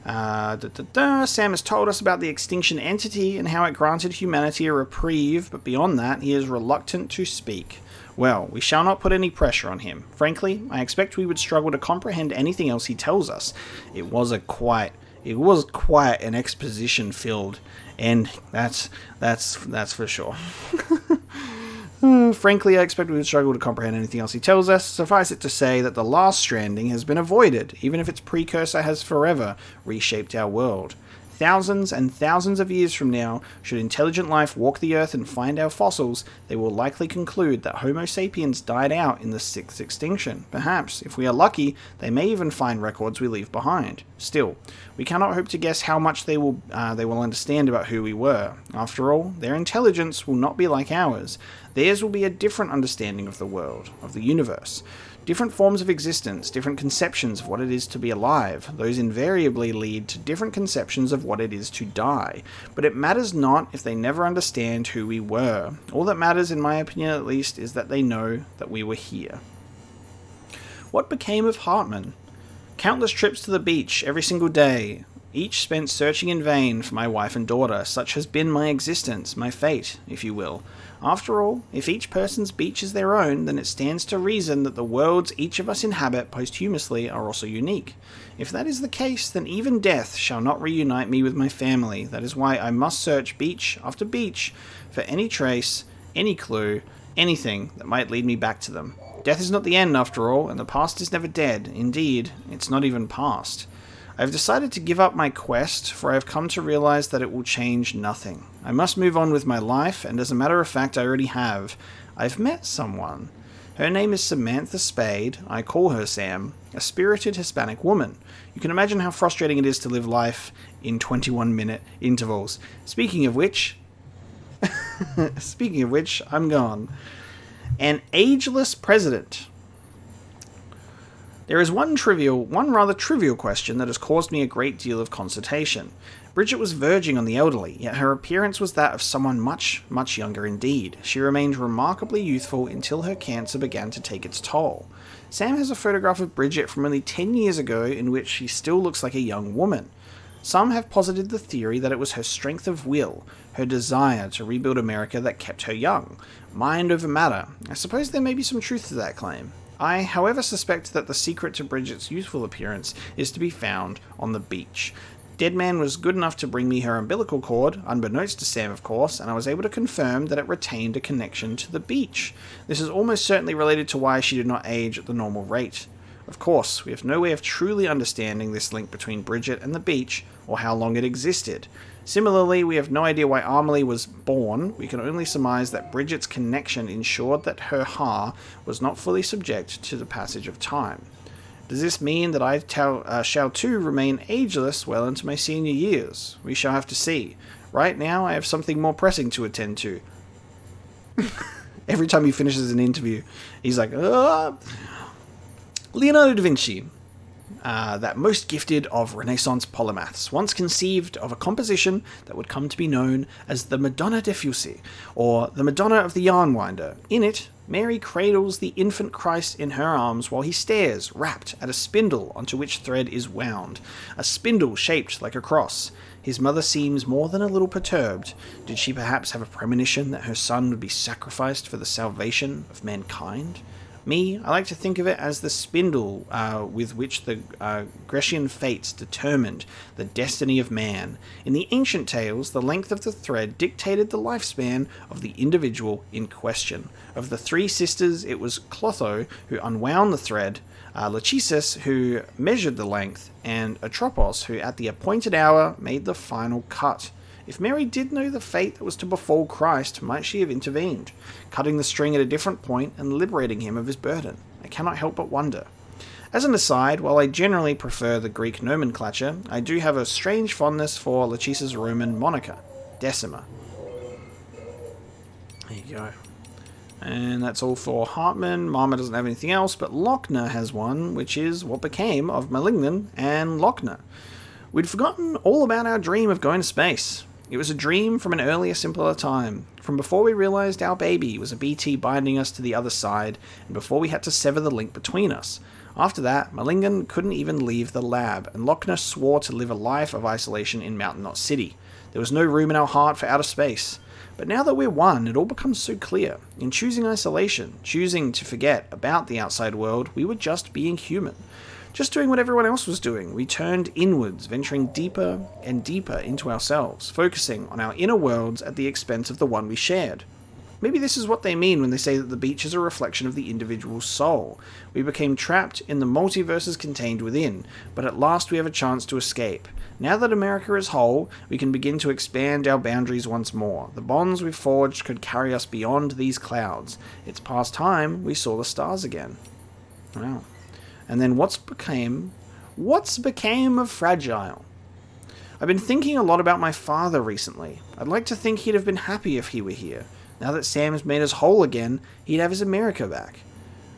Sam has told us about the extinction entity and how it granted humanity a reprieve, but beyond that, he is reluctant to speak. Well, we shall not put any pressure on him. Frankly, I expect we would struggle to comprehend anything else he tells us. It was quite an exposition-filled end. That's for sure. Frankly, I expect we would struggle to comprehend anything else he tells us. Suffice it to say that the last Stranding has been avoided, even if its precursor has forever reshaped our world. Thousands and thousands of years from now, should intelligent life walk the earth and find our fossils, they will likely conclude that Homo sapiens died out in the sixth extinction. Perhaps, if we are lucky, they may even find records we leave behind. Still, we cannot hope to guess how much they will understand about who we were. After all, their intelligence will not be like ours. Theirs will be a different understanding of the world, of the universe. Different forms of existence, different conceptions of what it is to be alive. Those invariably lead to different conceptions of what it is to die. But it matters not if they never understand who we were. All that matters, in my opinion at least, is that they know that we were here. What became of Hartman? Countless trips to the beach every single day, each spent searching in vain for my wife and daughter. Such has been my existence, my fate, if you will. After all, if each person's beach is their own, then it stands to reason that the worlds each of us inhabit posthumously are also unique. If that is the case, then even death shall not reunite me with my family. That is why I must search beach after beach for any trace, any clue, anything that might lead me back to them. Death is not the end, after all, and the past is never dead. Indeed, it's not even past. I have decided to give up my quest, for I have come to realize that it will change nothing. I must move on with my life, and as a matter of fact I already have. I've met someone. Her name is Samantha Spade, I call her Sam, a spirited Hispanic woman. You can imagine how frustrating it is to live life in 21-minute intervals. Speaking of which, I'm gone. An ageless president. There is one rather trivial question that has caused me a great deal of consternation. Bridget was verging on the elderly, yet her appearance was that of someone much, much younger indeed. She remained remarkably youthful until her cancer began to take its toll. Sam has a photograph of Bridget from only 10 years ago in which she still looks like a young woman. Some have posited the theory that it was her strength of will, her desire to rebuild America that kept her young. Mind over matter. I suppose there may be some truth to that claim. I, however, suspect that the secret to Bridget's youthful appearance is to be found on the beach. Deadman was good enough to bring me her umbilical cord, unbeknownst to Sam of course, and I was able to confirm that it retained a connection to the beach. This is almost certainly related to why she did not age at the normal rate. Of course, we have no way of truly understanding this link between Bridget and the beach, or how long it existed. Similarly, we have no idea why Amelie was born. We can only surmise that Bridget's connection ensured that her Ha was not fully subject to the passage of time. Does this mean that I shall too remain ageless well into my senior years? We shall have to see. Right now, I have something more pressing to attend to. Every time he finishes an interview, he's like, Leonardo da Vinci, that most gifted of Renaissance polymaths, once conceived of a composition that would come to be known as the Madonna de Fussi, or the Madonna of the Yarn Winder. In it, Mary cradles the infant Christ in her arms while he stares, rapt, at a spindle onto which thread is wound, a spindle shaped like a cross. His mother seems more than a little perturbed. Did she perhaps have a premonition that her son would be sacrificed for the salvation of mankind? Me, I like to think of it as the spindle with which the Grecian fates determined the destiny of man. In the ancient tales, the length of the thread dictated the lifespan of the individual in question. Of the three sisters, it was Clotho who unwound the thread, Lachesis who measured the length, and Atropos who at the appointed hour made the final cut. If Mary did know the fate that was to befall Christ, might she have intervened, cutting the string at a different point and liberating him of his burden? I cannot help but wonder. As an aside, while I generally prefer the Greek nomenclature, I do have a strange fondness for Lachesis' Roman moniker, Decima. There you go. And that's all for Hartman. Marma doesn't have anything else, but Lochner has one, which is what became of Malignan and Lochner. We'd forgotten all about our dream of going to space. It was a dream from an earlier, simpler time, from before we realized our baby was a BT binding us to the other side, and before we had to sever the link between us. After that, Malingan couldn't even leave the lab, and Lochner swore to live a life of isolation in Mountain Knot City. There was no room in our heart for outer space. But now that we're one, it all becomes so clear. In choosing isolation, choosing to forget about the outside world, we were just being human. Just doing what everyone else was doing, we turned inwards, venturing deeper and deeper into ourselves, focusing on our inner worlds at the expense of the one we shared. Maybe this is what they mean when they say that the beach is a reflection of the individual's soul. We became trapped in the multiverses contained within, but at last we have a chance to escape. Now that America is whole, we can begin to expand our boundaries once more. The bonds we've forged could carry us beyond these clouds. It's past time we saw the stars again. Wow. And then what's became of Fragile? I've been thinking a lot about my father recently. I'd like to think he'd have been happy if he were here. Now that Sam's made us whole again, he'd have his America back.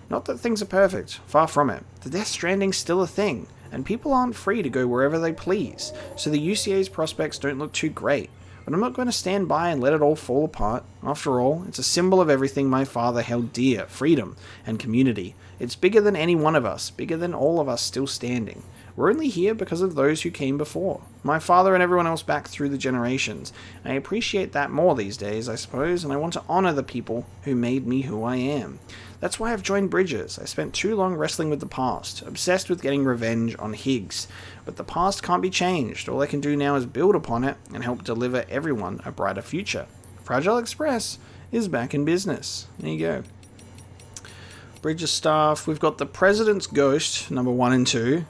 Not that things are perfect, far from it. The Death Stranding's still a thing, and people aren't free to go wherever they please, so the UCA's prospects don't look too great. But I'm not going to stand by and let it all fall apart. After all, it's a symbol of everything my father held dear, freedom and community. It's bigger than any one of us, bigger than all of us still standing. We're only here because of those who came before. My father and everyone else back through the generations. I appreciate that more these days, I suppose, and I want to honor the people who made me who I am. That's why I've joined Bridges. I spent too long wrestling with the past, obsessed with getting revenge on Higgs. But the past can't be changed. All I can do now is build upon it and help deliver everyone a brighter future. Fragile Express is back in business. There you go. Bridges staff. We've got the President's Ghost, number 1 and 2.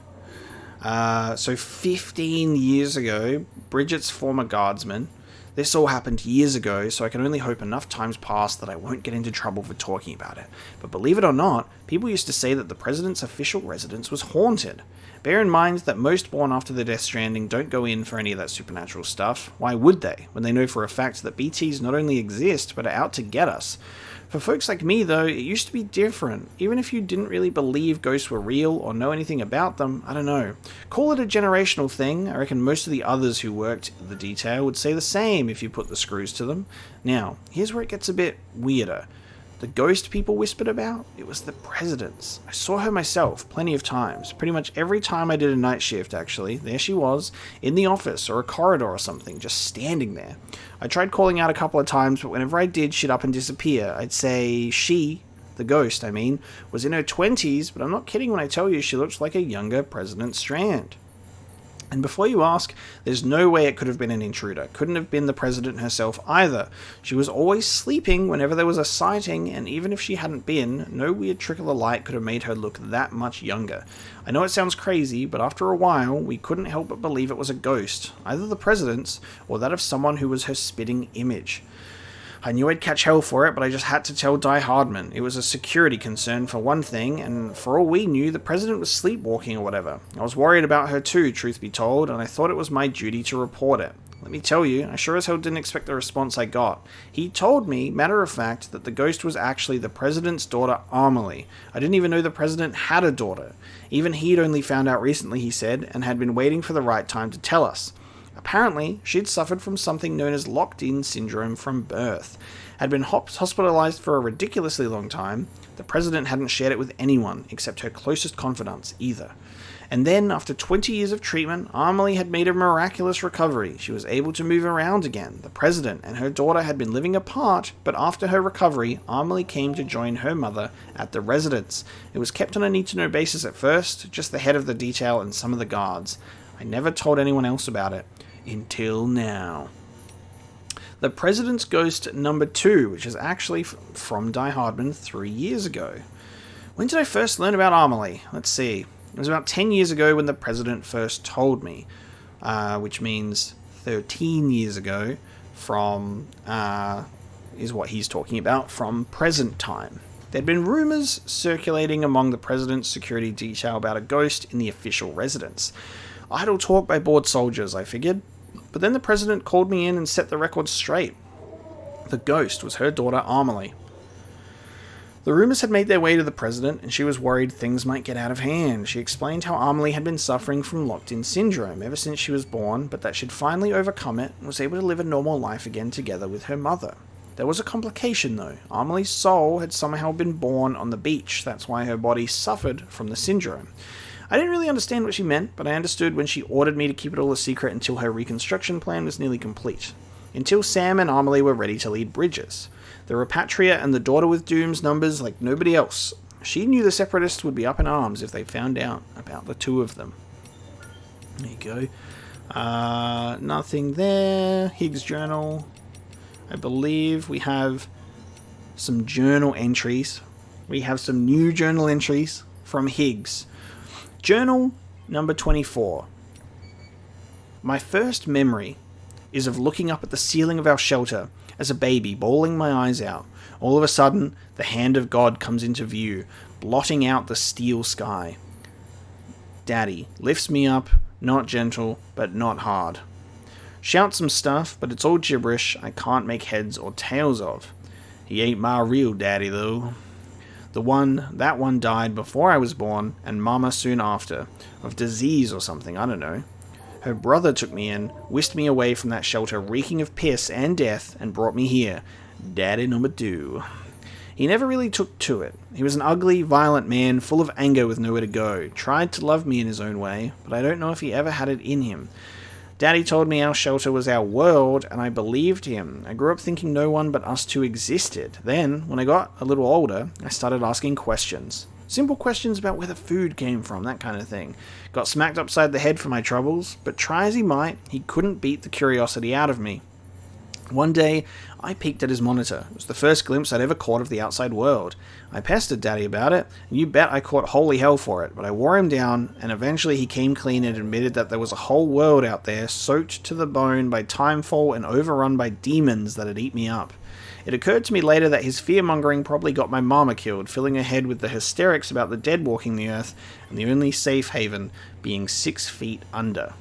So 15 years ago, Bridget's former guardsman. This all happened years ago, so I can only hope enough time's passed that I won't get into trouble for talking about it. But believe it or not, people used to say that the president's official residence was haunted. Bear in mind that most born after the Death Stranding don't go in for any of that supernatural stuff. Why would they, when they know for a fact that BTs not only exist, but are out to get us? For folks like me, though, it used to be different. Even if you didn't really believe ghosts were real or know anything about them, I don't know. Call it a generational thing. I reckon most of the others who worked the detail would say the same if you put the screws to them. Now, here's where it gets a bit weirder. The ghost people whispered about? It was the president's. I saw her myself plenty of times. Pretty much every time I did a night shift, actually. There she was, in the office or a corridor or something, just standing there. I tried calling out a couple of times, but whenever I did, she'd up and disappear. I'd say she, the ghost, I mean, was in her 20s, but I'm not kidding when I tell you she looked like a younger President Strand. And before you ask, there's no way it could have been an intruder. Couldn't have been the president herself either. She was always sleeping whenever there was a sighting, and even if she hadn't been, no weird trick of the light could have made her look that much younger. I know it sounds crazy, but after a while, we couldn't help but believe it was a ghost, either the president's or that of someone who was her spitting image. I knew I'd catch hell for it, but I just had to tell Die Hardman. It was a security concern for one thing, and for all we knew, the president was sleepwalking or whatever. I was worried about her too, truth be told, and I thought it was my duty to report it. Let me tell you, I sure as hell didn't expect the response I got. He told me, matter of fact, that the ghost was actually the president's daughter, Amelie. I didn't even know the president had a daughter. Even he'd only found out recently, he said, and had been waiting for the right time to tell us. Apparently, she'd suffered from something known as locked-in syndrome from birth. Had been hospitalized for a ridiculously long time. The president hadn't shared it with anyone, except her closest confidants, either. And then, after 20 years of treatment, Amelie had made a miraculous recovery. She was able to move around again. The president and her daughter had been living apart, but after her recovery, Amelie came to join her mother at the residence. It was kept on a need-to-know basis at first, just the head of the detail and some of the guards. I never told anyone else about it. Until now. The President's Ghost number 2, which is actually from Die Hardman 3 years ago. When did I first learn about Amelie? Let's see. It was about 10 years ago when the President first told me, which means 13 years ago from, is what he's talking about, from present time. There'd been rumours circulating among the President's security detail about a ghost in the official residence. Idle talk by bored soldiers, I figured. But then the president called me in and set the record straight. The ghost was her daughter, Amelie. The rumours had made their way to the president, and she was worried things might get out of hand. She explained how Amelie had been suffering from locked-in syndrome ever since she was born, but that she'd finally overcome it and was able to live a normal life again together with her mother. There was a complication, though. Amelie's soul had somehow been born on the beach. That's why her body suffered from the syndrome. I didn't really understand what she meant, but I understood when she ordered me to keep it all a secret until her reconstruction plan was nearly complete. Until Sam and Amelie were ready to lead Bridges. The Rapatria and the Daughter with Doom's numbers like nobody else. She knew the Separatists would be up in arms if they found out about the two of them. There you go. Nothing there. Higgs journal. I believe we have some journal entries. We have some new journal entries from Higgs. Journal number 24. My first memory is of looking up at the ceiling of our shelter as a baby, bawling my eyes out. All of a sudden, the hand of God comes into view, blotting out the steel sky. Daddy lifts me up, not gentle, but not hard. Shouts some stuff, but it's all gibberish I can't make heads or tails of. He ain't my real daddy, though. That one died before I was born, and Mama soon after. Of disease or something, I don't know. Her brother took me in, whisked me away from that shelter reeking of piss and death, and brought me here. Daddy number 2. He never really took to it. He was an ugly, violent man, full of anger with nowhere to go. Tried to love me in his own way, but I don't know if he ever had it in him. Daddy told me our shelter was our world, and I believed him. I grew up thinking no one but us two existed. Then, when I got a little older, I started asking questions. Simple questions about where the food came from, that kind of thing. Got smacked upside the head for my troubles, but try as he might, he couldn't beat the curiosity out of me. One day, I peeked at his monitor. It was the first glimpse I'd ever caught of the outside world. I pestered Daddy about it, and you bet I caught holy hell for it, but I wore him down, and eventually he came clean and admitted that there was a whole world out there soaked to the bone by timefall and overrun by demons that'd eat me up. It occurred to me later that his fear-mongering probably got my mama killed, filling her head with the hysterics about the dead walking the earth, and the only safe haven being 6 feet under.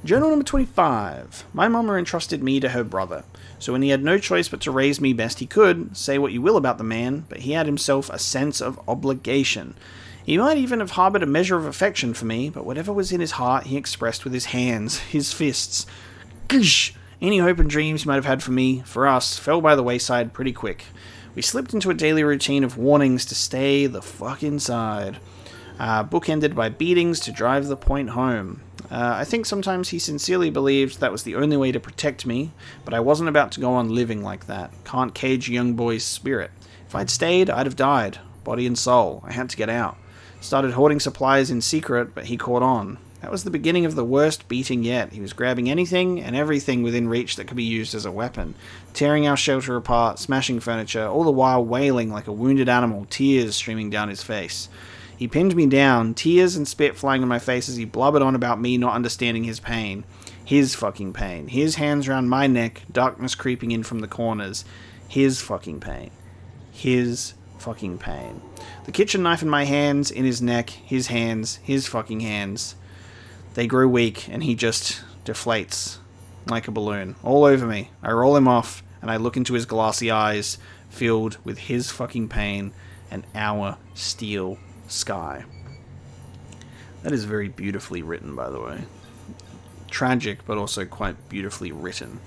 Journal number 25. My mama entrusted me to her brother, so when he had no choice but to raise me best he could, say what you will about the man, but he had himself a sense of obligation. He might even have harboured a measure of affection for me, but whatever was in his heart he expressed with his hands, his fists. Gsh! Any hope and dreams he might have had for me, for us, fell by the wayside pretty quick. We slipped into a daily routine of warnings to stay the fuck inside. Bookended by beatings to drive the point home. I think sometimes he sincerely believed that was the only way to protect me, but I wasn't about to go on living like that. Can't cage a young boy's spirit. If I'd stayed, I'd have died, body and soul. I had to get out. Started hoarding supplies in secret, but he caught on. That was the beginning of the worst beating yet. He was grabbing anything and everything within reach that could be used as a weapon, tearing our shelter apart, smashing furniture, all the while wailing like a wounded animal, tears streaming down his face. He pinned me down, tears and spit flying on my face as he blubbered on about me not understanding his pain. His fucking pain. His hands around my neck, darkness creeping in from the corners. His fucking pain. His fucking pain. The kitchen knife in my hands, in his neck, his hands, his fucking hands. They grow weak, and he just deflates like a balloon. All over me. I roll him off, and I look into his glassy eyes, filled with his fucking pain and our steel sky. That is very beautifully written, by the way. Tragic, but also quite beautifully written.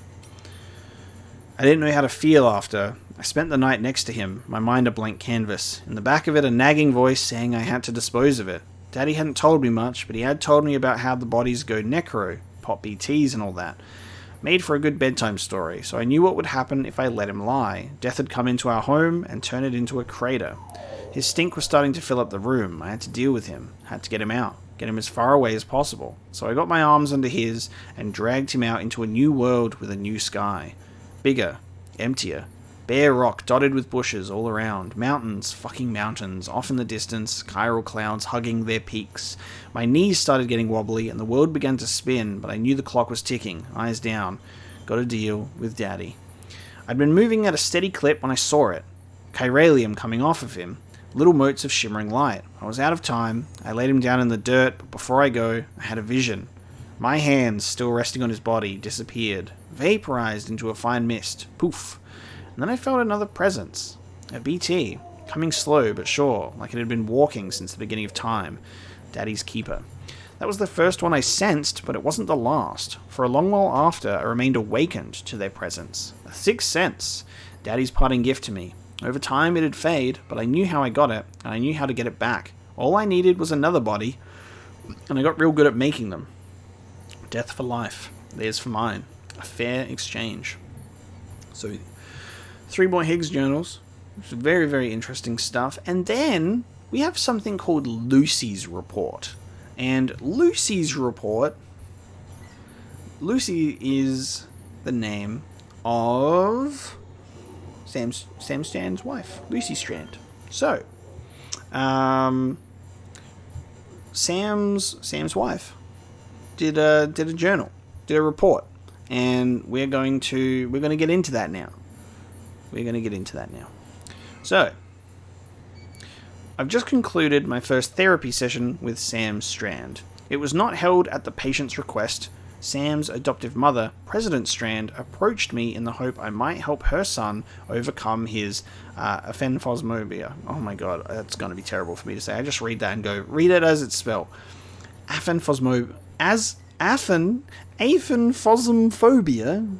I didn't know how to feel after. I spent the night next to him, my mind a blank canvas. In the back of it, a nagging voice saying I had to dispose of it. Daddy hadn't told me much, but he had told me about how the bodies go necro, pop BTs and all that. Made for a good bedtime story, so I knew what would happen if I let him lie. Death had come into our home and turned it into a crater. His stink was starting to fill up the room. I had to deal with him. Had to get him out. Get him as far away as possible. So I got my arms under his and dragged him out into a new world with a new sky. Bigger. Emptier. Bare rock dotted with bushes all around. Mountains. Fucking mountains. Off in the distance. Chiral clouds hugging their peaks. My knees started getting wobbly and the world began to spin, but I knew the clock was ticking. Eyes down. Got to deal with Daddy. I'd been moving at a steady clip when I saw it. Chiralium coming off of him. Little motes of shimmering light. I was out of time. I laid him down in the dirt, but before I go, I had a vision. My hands, still resting on his body, disappeared, vaporized into a fine mist. Poof. And then I felt another presence. A BT. Coming slow but sure, like it had been walking since the beginning of time. Daddy's keeper. That was the first one I sensed, but it wasn't the last. For a long while after, I remained awakened to their presence. A sixth sense. Daddy's parting gift to me. Over time it'd fade, but I knew how I got it, and I knew how to get it back. All I needed was another body, and I got real good at making them. Death for life. Theirs for mine. A fair exchange. So, 3 more Higgs journals. It's very, very interesting stuff. And then, we have something called Lucy's Report. And Lucy's Report... Lucy is the name of... Sam Strand's wife, Lucy Strand. So, Sam's wife did a journal, did a report, and we're going to get into that now. So, I've just concluded my first therapy session with Sam Strand. It was not held at the patient's request. Sam's adoptive mother, President Strand, approached me in the hope I might help her son overcome his aphenphosmobia. Oh my god, that's going to be terrible for me to say. I just read that and go, read it as it's spelled. Aphenphosmobia. Aphenphosmphobia.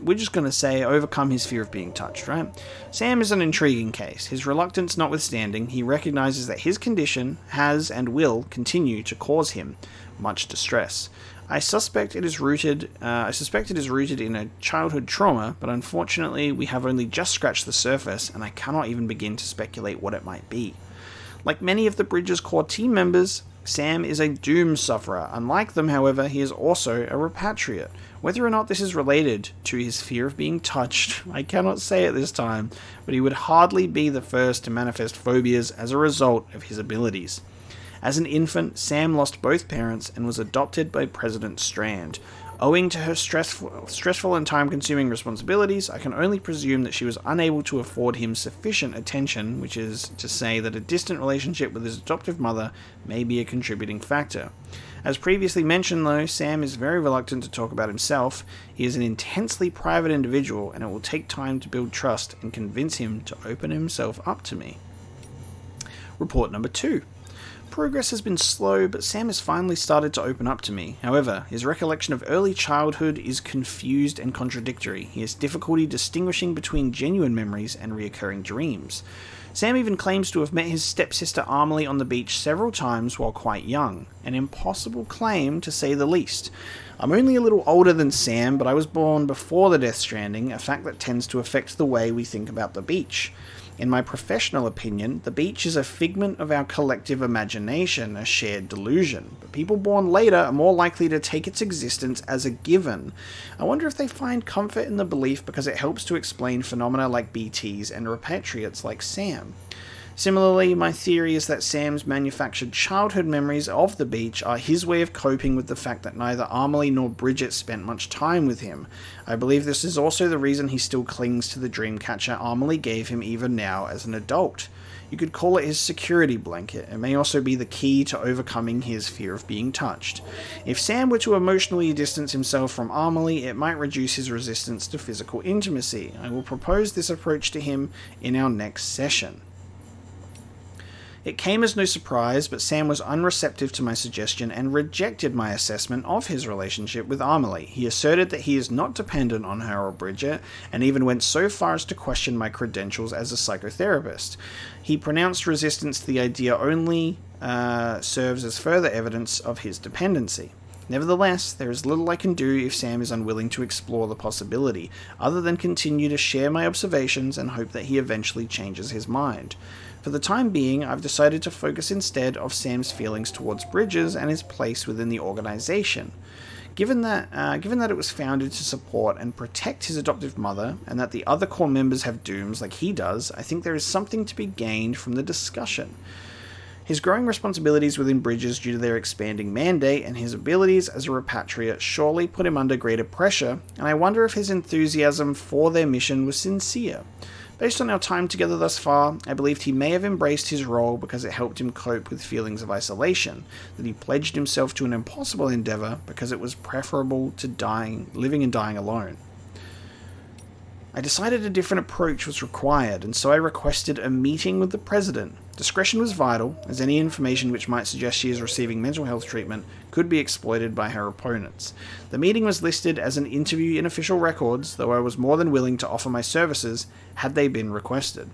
We're just going to say overcome his fear of being touched, right? Sam is an intriguing case. His reluctance notwithstanding, he recognizes that his condition has and will continue to cause him much distress. I suspect it is rooted in a childhood trauma, but unfortunately we have only just scratched the surface, and I cannot even begin to speculate what it might be. Like many of the Bridges core team members, Sam is a doom sufferer. Unlike them, however, he is also a repatriate. Whether or not this is related to his fear of being touched, I cannot say at this time, but he would hardly be the first to manifest phobias as a result of his abilities. As an infant, Sam lost both parents and was adopted by President Strand. Owing to her stressful and time-consuming responsibilities, I can only presume that she was unable to afford him sufficient attention, which is to say that a distant relationship with his adoptive mother may be a contributing factor. As previously mentioned, though, Sam is very reluctant to talk about himself. He is an intensely private individual, and it will take time to build trust and convince him to open himself up to me. Report number 2. Progress has been slow, but Sam has finally started to open up to me. However, his recollection of early childhood is confused and contradictory. He has difficulty distinguishing between genuine memories and reoccurring dreams. Sam even claims to have met his stepsister Amelie on the beach several times while quite young. An impossible claim, to say the least. I'm only a little older than Sam, but I was born before the Death Stranding, a fact that tends to affect the way we think about the beach. In my professional opinion, the beach is a figment of our collective imagination, a shared delusion, but people born later are more likely to take its existence as a given. I wonder if they find comfort in the belief because it helps to explain phenomena like BTs and repatriates like Sam. Similarly, my theory is that Sam's manufactured childhood memories of the beach are his way of coping with the fact that neither Amelie nor Bridget spent much time with him. I believe this is also the reason he still clings to the dream catcher Amelie gave him even now as an adult. You could call it his security blanket. It may also be the key to overcoming his fear of being touched. If Sam were to emotionally distance himself from Amelie, it might reduce his resistance to physical intimacy. I will propose this approach to him in our next session. It came as no surprise, but Sam was unreceptive to my suggestion and rejected my assessment of his relationship with Amelie. He asserted that he is not dependent on her or Bridget, and even went so far as to question my credentials as a psychotherapist. He pronounced resistance to the idea only serves as further evidence of his dependency. Nevertheless, there is little I can do if Sam is unwilling to explore the possibility, other than continue to share my observations and hope that he eventually changes his mind. For the time being, I've decided to focus instead of Sam's feelings towards Bridges and his place within the organization. Given that it was founded to support and protect his adoptive mother, and that the other core members have dooms like he does, I think there is something to be gained from the discussion. His growing responsibilities within Bridges due to their expanding mandate and his abilities as a repatriate surely put him under greater pressure, and I wonder if his enthusiasm for their mission was sincere. Based on our time together thus far, I believed he may have embraced his role because it helped him cope with feelings of isolation, that he pledged himself to an impossible endeavor because it was preferable to living and dying alone. I decided a different approach was required, and so I requested a meeting with the president. Discretion was vital, as any information which might suggest she is receiving mental health treatment could be exploited by her opponents. The meeting was listed as an interview in official records, though I was more than willing to offer my services had they been requested.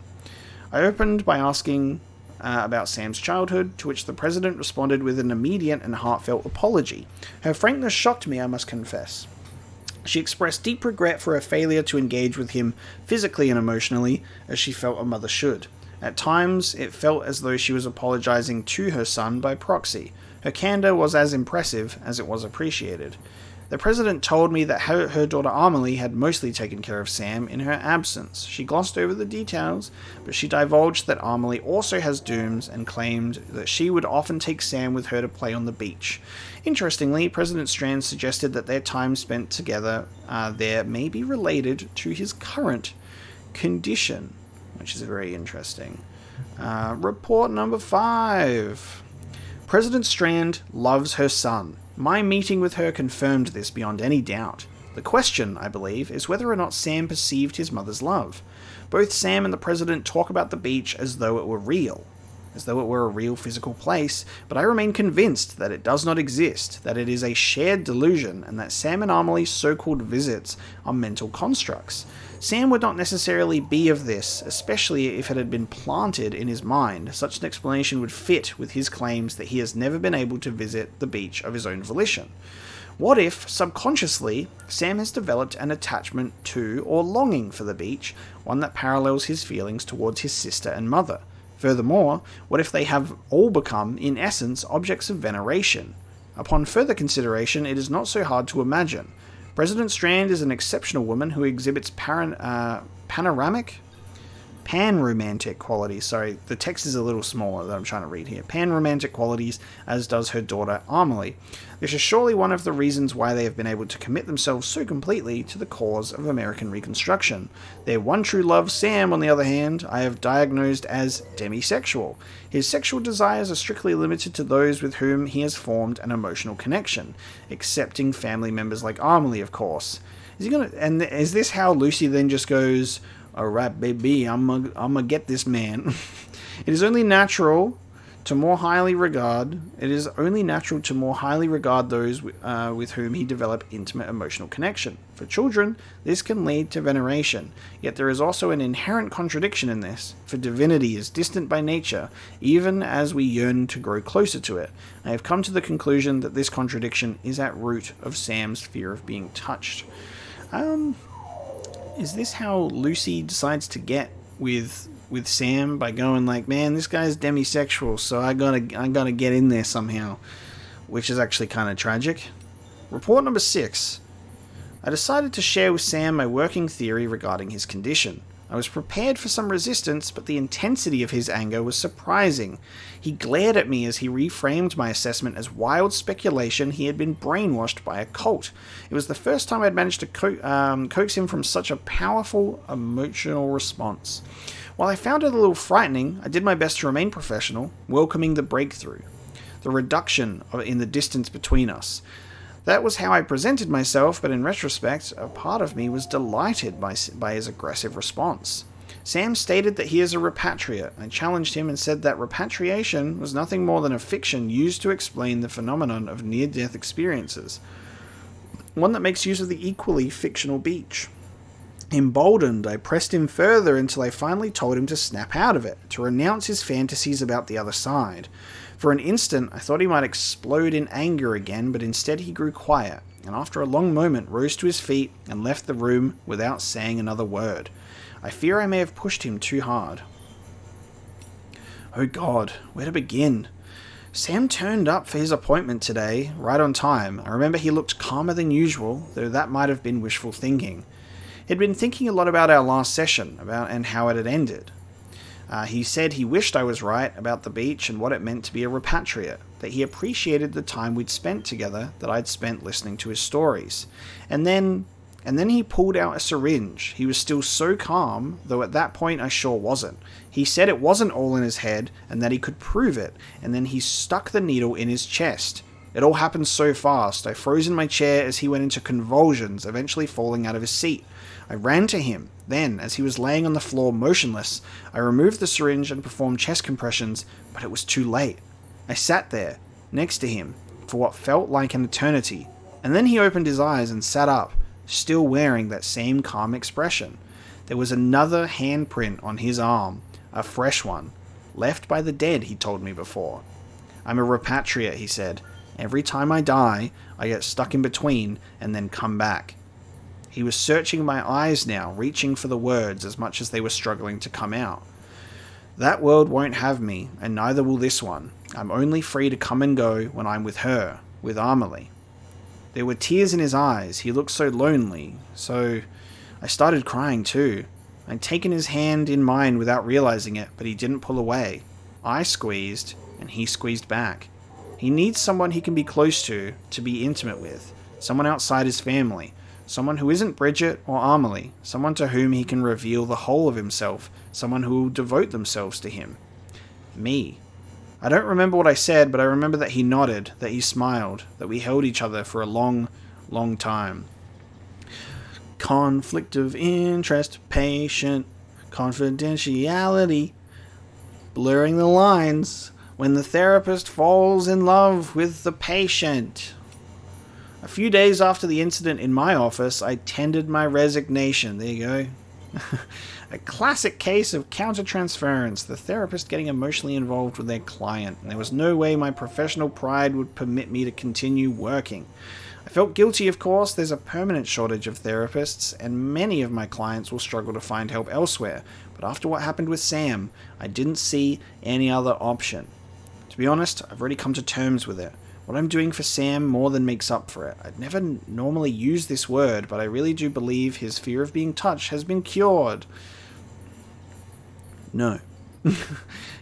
I opened by asking about Sam's childhood, to which the president responded with an immediate and heartfelt apology. Her frankness shocked me, I must confess. She expressed deep regret for her failure to engage with him physically and emotionally, as she felt a mother should. At times, it felt as though she was apologizing to her son by proxy. Her candor was as impressive as it was appreciated. The president told me that her daughter Amelie had mostly taken care of Sam in her absence. She glossed over the details, but she divulged that Amelie also has dooms and claimed that she would often take Sam with her to play on the beach. Interestingly, President Strand suggested that their time spent together there may be related to his current condition, which is very interesting. Report number 5. President Strand loves her son. My meeting with her confirmed this beyond any doubt. The question, I believe, is whether or not Sam perceived his mother's love. Both Sam and the president talk about the beach as though it were real, as though it were a real physical place, but I remain convinced that it does not exist, that it is a shared delusion, and that Sam and Amelie's so-called visits are mental constructs. Sam would not necessarily be of this, especially if it had been planted in his mind. Such an explanation would fit with his claims that he has never been able to visit the beach of his own volition. What if, subconsciously, Sam has developed an attachment to or longing for the beach, one that parallels his feelings towards his sister and mother? Furthermore, what if they have all become, in essence, objects of veneration? Upon further consideration, it is not so hard to imagine. President Strand is an exceptional woman who exhibits pan-romantic qualities. Sorry, the text is a little smaller that I'm trying to read here. Pan-romantic qualities, as does her daughter Amelie. This is surely one of the reasons why they have been able to commit themselves so completely to the cause of American Reconstruction. Their one true love, Sam, on the other hand, I have diagnosed as demisexual. His sexual desires are strictly limited to those with whom he has formed an emotional connection, excepting family members like Amelie, of course. And is this how Lucy then just goes, "Alright, baby, I'm gonna get this man"? It is only natural to more highly regard those with whom he develop intimate emotional connection. For children, this can lead to veneration. Yet there is also an inherent contradiction in this, for divinity is distant by nature, even as we yearn to grow closer to it. I have come to the conclusion that this contradiction is at root of Sam's fear of being touched. Is this how Lucy decides to get with Sam, by going like, man, this guy's demisexual, so I gotta get in there somehow, which is actually kind of tragic. Report number 6. I decided to share with Sam my working theory regarding his condition. I was prepared for some resistance, but the intensity of his anger was surprising. He glared at me as he reframed my assessment as wild speculation he had been brainwashed by a cult. It was the first time I'd managed to coax him from such a powerful emotional response. While I found it a little frightening, I did my best to remain professional, welcoming the breakthrough, the reduction in the distance between us. That was how I presented myself, but in retrospect, a part of me was delighted by his aggressive response. Sam stated that he is a repatriate. I challenged him and said that repatriation was nothing more than a fiction used to explain the phenomenon of near-death experiences, one that makes use of the equally fictional beach. Emboldened, I pressed him further until I finally told him to snap out of it, to renounce his fantasies about the other side. For an instant, I thought he might explode in anger again, but instead he grew quiet, and after a long moment rose to his feet and left the room without saying another word. I fear I may have pushed him too hard. Oh God, where to begin? Sam turned up for his appointment today, right on time. I remember he looked calmer than usual, though that might have been wishful thinking. He'd been thinking a lot about our last session, and how it had ended. He said he wished I was right about the beach and what it meant to be a repatriate, that he appreciated the time we'd spent together, that I'd spent listening to his stories. And then he pulled out a syringe. He was still so calm, though at that point I sure wasn't. He said it wasn't all in his head, and that he could prove it, and then he stuck the needle in his chest. It all happened so fast. I froze in my chair as he went into convulsions, eventually falling out of his seat. I ran to him. Then, as he was laying on the floor motionless, I removed the syringe and performed chest compressions, but it was too late. I sat there, next to him, for what felt like an eternity, and then he opened his eyes and sat up, still wearing that same calm expression. There was another handprint on his arm, a fresh one, left by the dead, he told me before. I'm a repatriate, he said. Every time I die, I get stuck in between and then come back. He was searching my eyes now, reaching for the words as much as they were struggling to come out. That world won't have me, and neither will this one. I'm only free to come and go when I'm with her, with Amelie. There were tears in his eyes. He looked so lonely. So I started crying too. I'd taken his hand in mine without realizing it, but he didn't pull away. I squeezed, and he squeezed back. He needs someone he can be close to be intimate with. Someone outside his family. Someone who isn't Bridget or Amelie. Someone to whom he can reveal the whole of himself. Someone who will devote themselves to him. Me. I don't remember what I said, but I remember that he nodded, that he smiled, that we held each other for a long, long time. Conflict of interest, patient, confidentiality, blurring the lines when the therapist falls in love with the patient. A few days after the incident in my office, I tendered my resignation. There you go. A classic case of countertransference, the therapist getting emotionally involved with their client, and there was no way my professional pride would permit me to continue working. I felt guilty, of course. There's a permanent shortage of therapists, and many of my clients will struggle to find help elsewhere. But after what happened with Sam, I didn't see any other option. To be honest, I've already come to terms with it. What I'm doing for Sam more than makes up for it. I'd never normally use this word, but I really do believe his fear of being touched has been cured. No.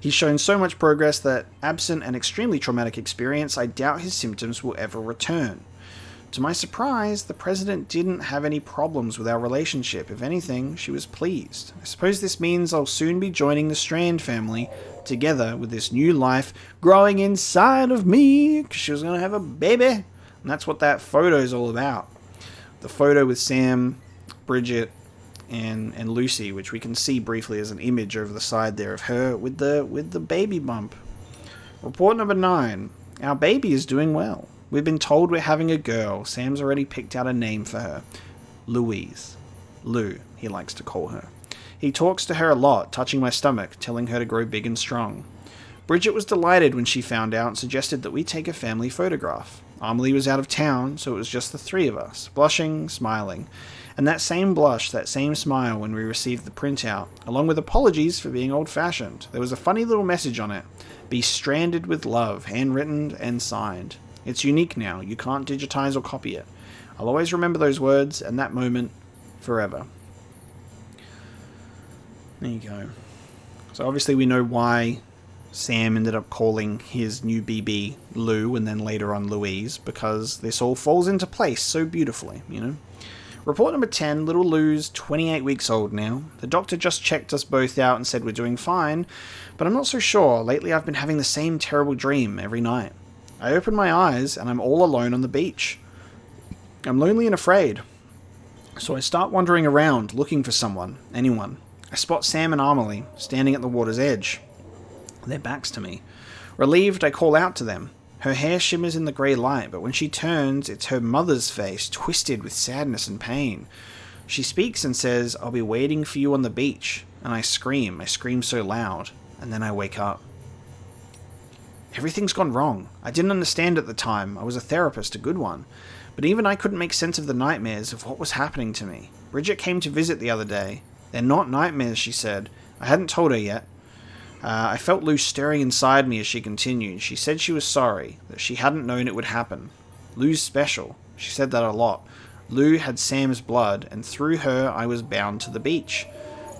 He's shown so much progress that, absent an extremely traumatic experience, I doubt his symptoms will ever return. To my surprise, the president didn't have any problems with our relationship. If anything, she was pleased. I suppose this means I'll soon be joining the Strand family, together with this new life growing inside of me, because she was going to have a baby. And that's what that photo is all about. The photo with Sam, Bridget, and Lucy, which we can see briefly as an image over the side there of her with the baby bump. Report number 9. Our baby is doing well. We've been told we're having a girl. Sam's already picked out a name for her. Louise. Lou, he likes to call her. He talks to her a lot, touching my stomach, telling her to grow big and strong. Bridget was delighted when she found out and suggested that we take a family photograph. Amelie was out of town, so it was just the 3 of us, blushing, smiling. And that same blush, that same smile when we received the printout, along with apologies for being old-fashioned. There was a funny little message on it. Be stranded with love, handwritten and signed. It's unique now. You can't digitize or copy it. I'll always remember those words and that moment forever. There you go. So obviously we know why Sam ended up calling his new BB Lou and then later on Louise, because this all falls into place so beautifully, you know. Report number 10, little Lou's 28 weeks old now. The doctor just checked us both out and said we're doing fine, but I'm not so sure. Lately I've been having the same terrible dream every night. I open my eyes and I'm all alone on the beach. I'm lonely and afraid. So I start wandering around looking for someone, anyone. I spot Sam and Amelie standing at the water's edge. Their backs to me. Relieved, I call out to them. Her hair shimmers in the grey light, but when she turns, it's her mother's face, twisted with sadness and pain. She speaks and says, I'll be waiting for you on the beach. And I scream so loud, and then I wake up. Everything's gone wrong. I didn't understand at the time. I was a therapist, a good one. But even I couldn't make sense of the nightmares of what was happening to me. Bridget came to visit the other day. They're not nightmares, she said. I hadn't told her yet. I felt Lou stirring inside me as she continued. She said she was sorry, that she hadn't known it would happen. Lou's special. She said that a lot. Lou had Sam's blood, and through her I was bound to the beach.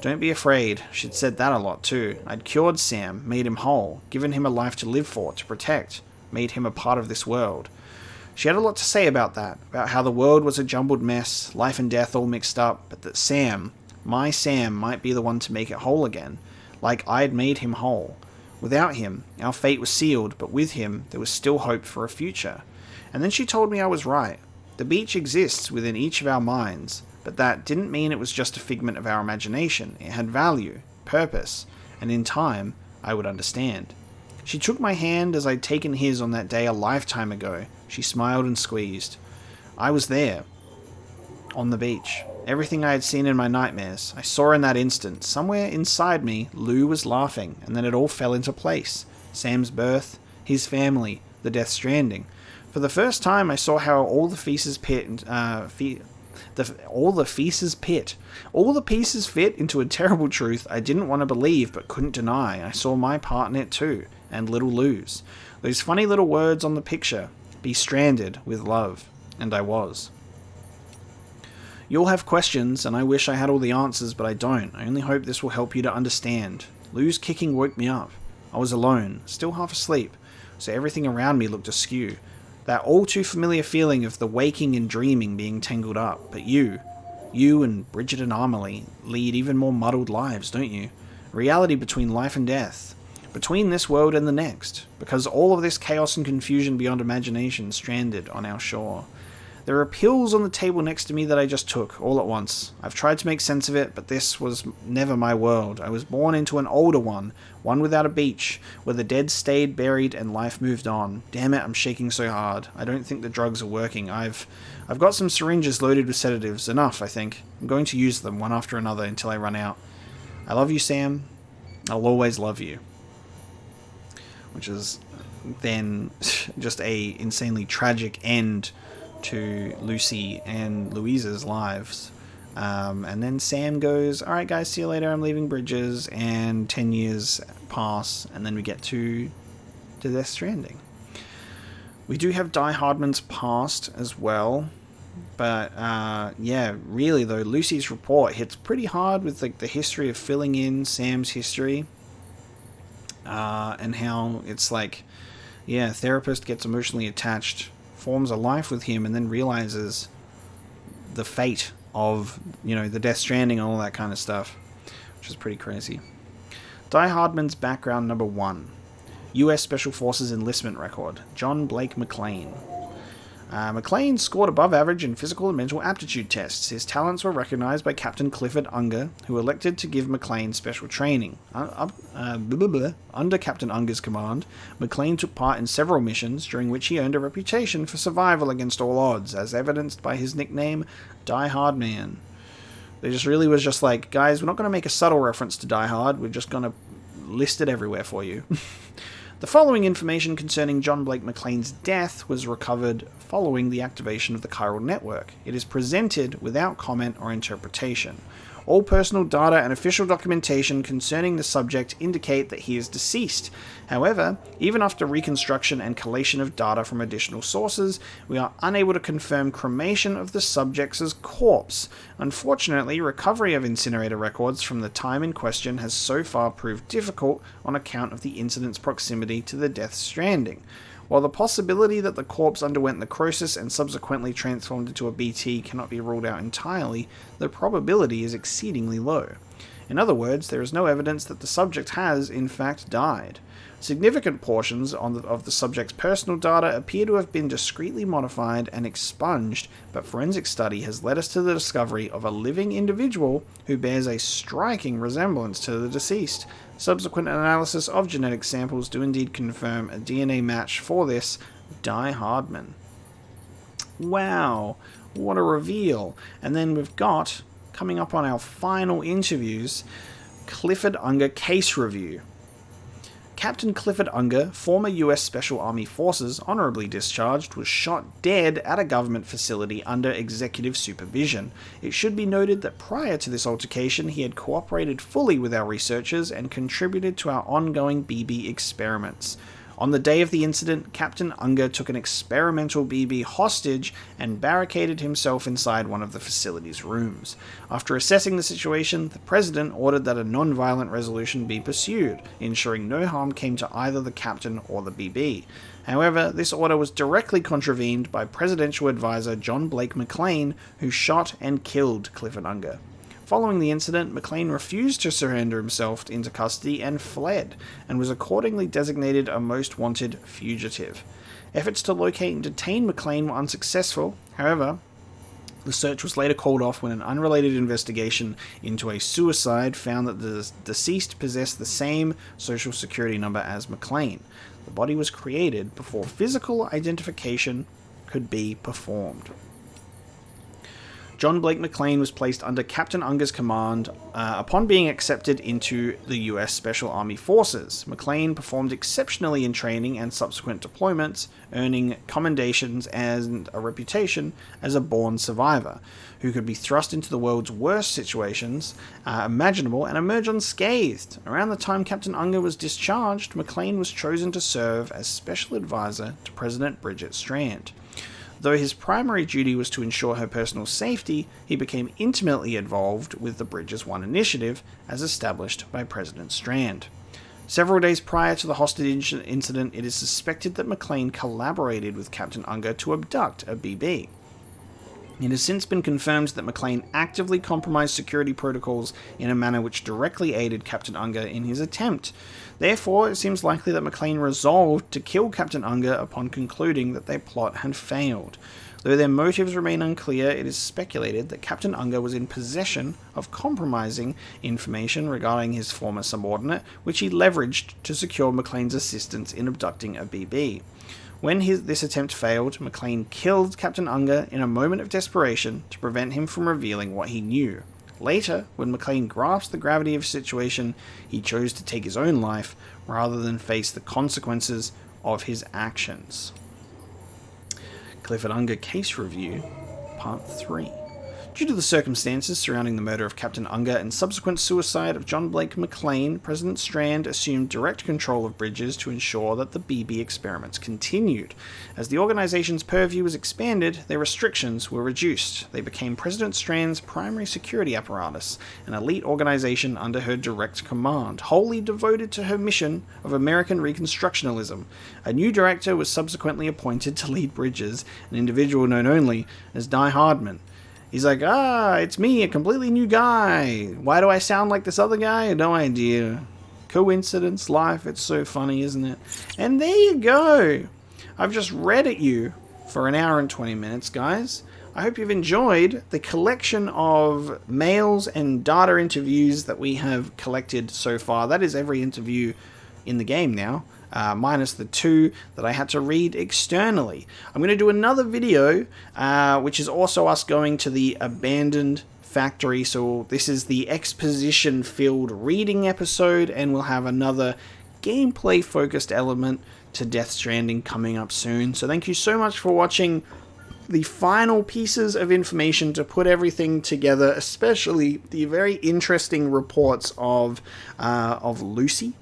Don't be afraid. She'd said that a lot too. I'd cured Sam, made him whole, given him a life to live for, to protect, made him a part of this world. She had a lot to say about that, about how the world was a jumbled mess, life and death all mixed up, but that Sam, my Sam, might be the one to make it whole again. Like I'd made him whole. Without him, our fate was sealed, but with him, there was still hope for a future. And then she told me I was right. The beach exists within each of our minds, but that didn't mean it was just a figment of our imagination. It had value, purpose, and in time, I would understand. She took my hand as I'd taken his on that day a lifetime ago. She smiled and squeezed. I was there, on the beach. Everything I had seen in my nightmares, I saw in that instant. Somewhere inside me, Lou was laughing, and then it all fell into place. Sam's birth, his family, the death stranding. For the first time, I saw how all the pieces fit into a terrible truth I didn't want to believe but couldn't deny. I saw my part in it too, and little Lou's. Those funny little words on the picture, be stranded with love, and I was. You'll have questions, and I wish I had all the answers, but I don't. I only hope this will help you to understand. Lou's kicking woke me up. I was alone, still half asleep, so everything around me looked askew. That all too familiar feeling of the waking and dreaming being tangled up. But you and Bridget and Amelie lead even more muddled lives, don't you? Reality between life and death. Between this world and the next. Because all of this chaos and confusion beyond imagination stranded on our shore. There are pills on the table next to me that I just took, all at once. I've tried to make sense of it, but this was never my world. I was born into an older one without a beach, where the dead stayed buried and life moved on. Damn it, I'm shaking so hard. I don't think the drugs are working. I've got some syringes loaded with sedatives. Enough, I think. I'm going to use them one after another until I run out. I love you, Sam. I'll always love you. Which is then just a insanely tragic end to Lucy and Louisa's lives. And then Sam goes, all right, guys, see you later. I'm leaving Bridges. And 10 years pass, and then we get to Death Stranding. We do have Die Hardman's past as well. But, yeah, really, though, Lucy's report hits pretty hard with like the history of filling in Sam's history. And how it's like, yeah, therapist gets emotionally attached, forms a life with him, and then realizes the fate of, the Death Stranding and all that kind of stuff, which is pretty crazy. Die Hardman's background number 1. U.S. Special Forces enlistment record. John Blake McClane. McClane scored above average in physical and mental aptitude tests. His talents were recognized by Captain Clifford Unger, who elected to give McClane special training. Under Captain Unger's command, McClane took part in several missions, during which he earned a reputation for survival against all odds, as evidenced by his nickname, Die Hard Man. They just really was just like, guys, we're not going to make a subtle reference to Die Hard, we're just going to list it everywhere for you. The following information concerning John Blake McClane's death was recovered following the activation of the chiral network. It is presented without comment or interpretation. All personal data and official documentation concerning the subject indicate that he is deceased. However, even after reconstruction and collation of data from additional sources, we are unable to confirm cremation of the subject's corpse. Unfortunately, recovery of incinerator records from the time in question has so far proved difficult on account of the incident's proximity to the Death Stranding. While the possibility that the corpse underwent necrosis and subsequently transformed into a BT cannot be ruled out entirely, the probability is exceedingly low. In other words, there is no evidence that the subject has, in fact, died. Significant portions of the subject's personal data appear to have been discreetly modified and expunged, but forensic study has led us to the discovery of a living individual who bears a striking resemblance to the deceased. Subsequent analysis of genetic samples do indeed confirm a DNA match for this Die Hardman. Wow, what a reveal. And then we've got, coming up on our final interviews, Clifford Unger case review. Captain Clifford Unger, former US Special Army Forces, honorably discharged, was shot dead at a government facility under executive supervision. It should be noted that prior to this altercation, he had cooperated fully with our researchers and contributed to our ongoing BB experiments. On the day of the incident, Captain Unger took an experimental BB hostage and barricaded himself inside one of the facility's rooms. After assessing the situation, the President ordered that a non-violent resolution be pursued, ensuring no harm came to either the Captain or the BB. However, this order was directly contravened by Presidential Advisor John Blake McClane, who shot and killed Clifford Unger. Following the incident, McClane refused to surrender himself into custody and fled, and was accordingly designated a most wanted fugitive. Efforts to locate and detain McClane were unsuccessful. However, the search was later called off when an unrelated investigation into a suicide found that the deceased possessed the same social security number as McClane. The body was created before physical identification could be performed. John Blake McClane was placed under Captain Unger's command upon being accepted into the US Special Army Forces. McClane performed exceptionally in training and subsequent deployments, earning commendations and a reputation as a born survivor, who could be thrust into the world's worst situations imaginable and emerge unscathed. Around the time Captain Unger was discharged, McClane was chosen to serve as special advisor to President Bridget Strand. Though his primary duty was to ensure her personal safety, he became intimately involved with the Bridges 1 initiative, as established by President Strand. Several days prior to the hostage incident, it is suspected that McClane collaborated with Captain Unger to abduct a BB. It has since been confirmed that McClane actively compromised security protocols in a manner which directly aided Captain Unger in his attempt. Therefore, it seems likely that McClane resolved to kill Captain Unger upon concluding that their plot had failed. Though their motives remain unclear, it is speculated that Captain Unger was in possession of compromising information regarding his former subordinate, which he leveraged to secure McClane's assistance in abducting a BB. When this attempt failed, McClane killed Captain Unger in a moment of desperation to prevent him from revealing what he knew. Later, when McClane grasped the gravity of the situation, he chose to take his own life rather than face the consequences of his actions. Clifford Unger Case Review, Part 3. Due to the circumstances surrounding the murder of Captain Unger and subsequent suicide of John Blake McLean, President Strand assumed direct control of Bridges to ensure that the BB experiments continued. As the organization's purview was expanded, their restrictions were reduced. They became President Strand's primary security apparatus, an elite organization under her direct command, wholly devoted to her mission of American Reconstructionism. A new director was subsequently appointed to lead Bridges, an individual known only as Die Hardman. He's like, it's me, a completely new guy. Why do I sound like this other guy? No idea. Coincidence, life, it's so funny, isn't it? And there you go. I've just read at you for an hour and 20 minutes, guys. I hope you've enjoyed the collection of mails and data interviews that we have collected so far. That is every interview in the game now. Minus the 2 that I had to read externally. I'm going to do another video, which is also us going to the abandoned factory. So this is the exposition-filled reading episode, and we'll have another gameplay-focused element to Death Stranding coming up soon. So thank you so much for watching the final pieces of information to put everything together, especially the very interesting reports of Lucy,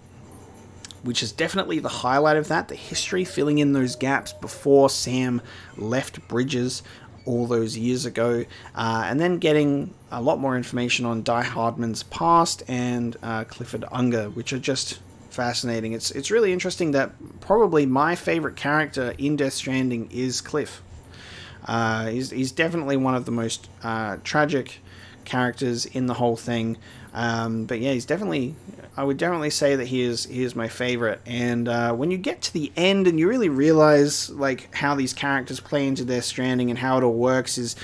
which is definitely the highlight of that, the history, filling in those gaps before Sam left Bridges all those years ago, and then getting a lot more information on Die Hardman's past and Clifford Unger, which are just fascinating. It's really interesting that probably my favorite character in Death Stranding is Cliff. He's definitely one of the most tragic characters in the whole thing. But yeah, I would definitely say that he is my favorite. And when you get to the end and you really realize like how these characters play into Death Stranding and how it all works, is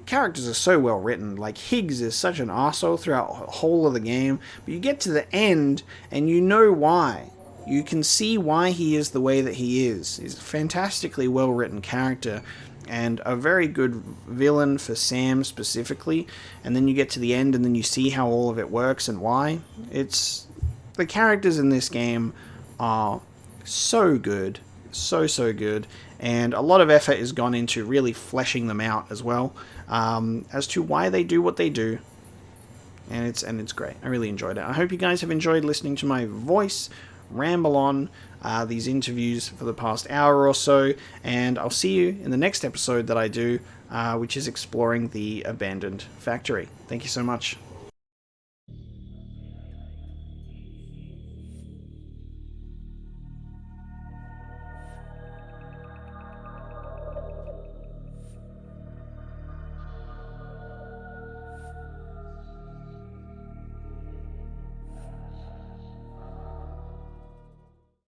characters are so well written. Like Higgs is such an arsehole throughout the whole of the game, but you get to the end and you know why. You can see why he is the way that he is. He's a fantastically well written character, and a very good villain for Sam specifically. And then you get to the end and then you see how all of it works and why. The characters in this game are so good, so good, and a lot of effort has gone into really fleshing them out as well, as to why they do what they do. And it's great. I really enjoyed it. I hope you guys have enjoyed listening to my voice ramble on these interviews for the past hour or so, and I'll see you in the next episode that I do, which is exploring the abandoned factory. Thank you so much.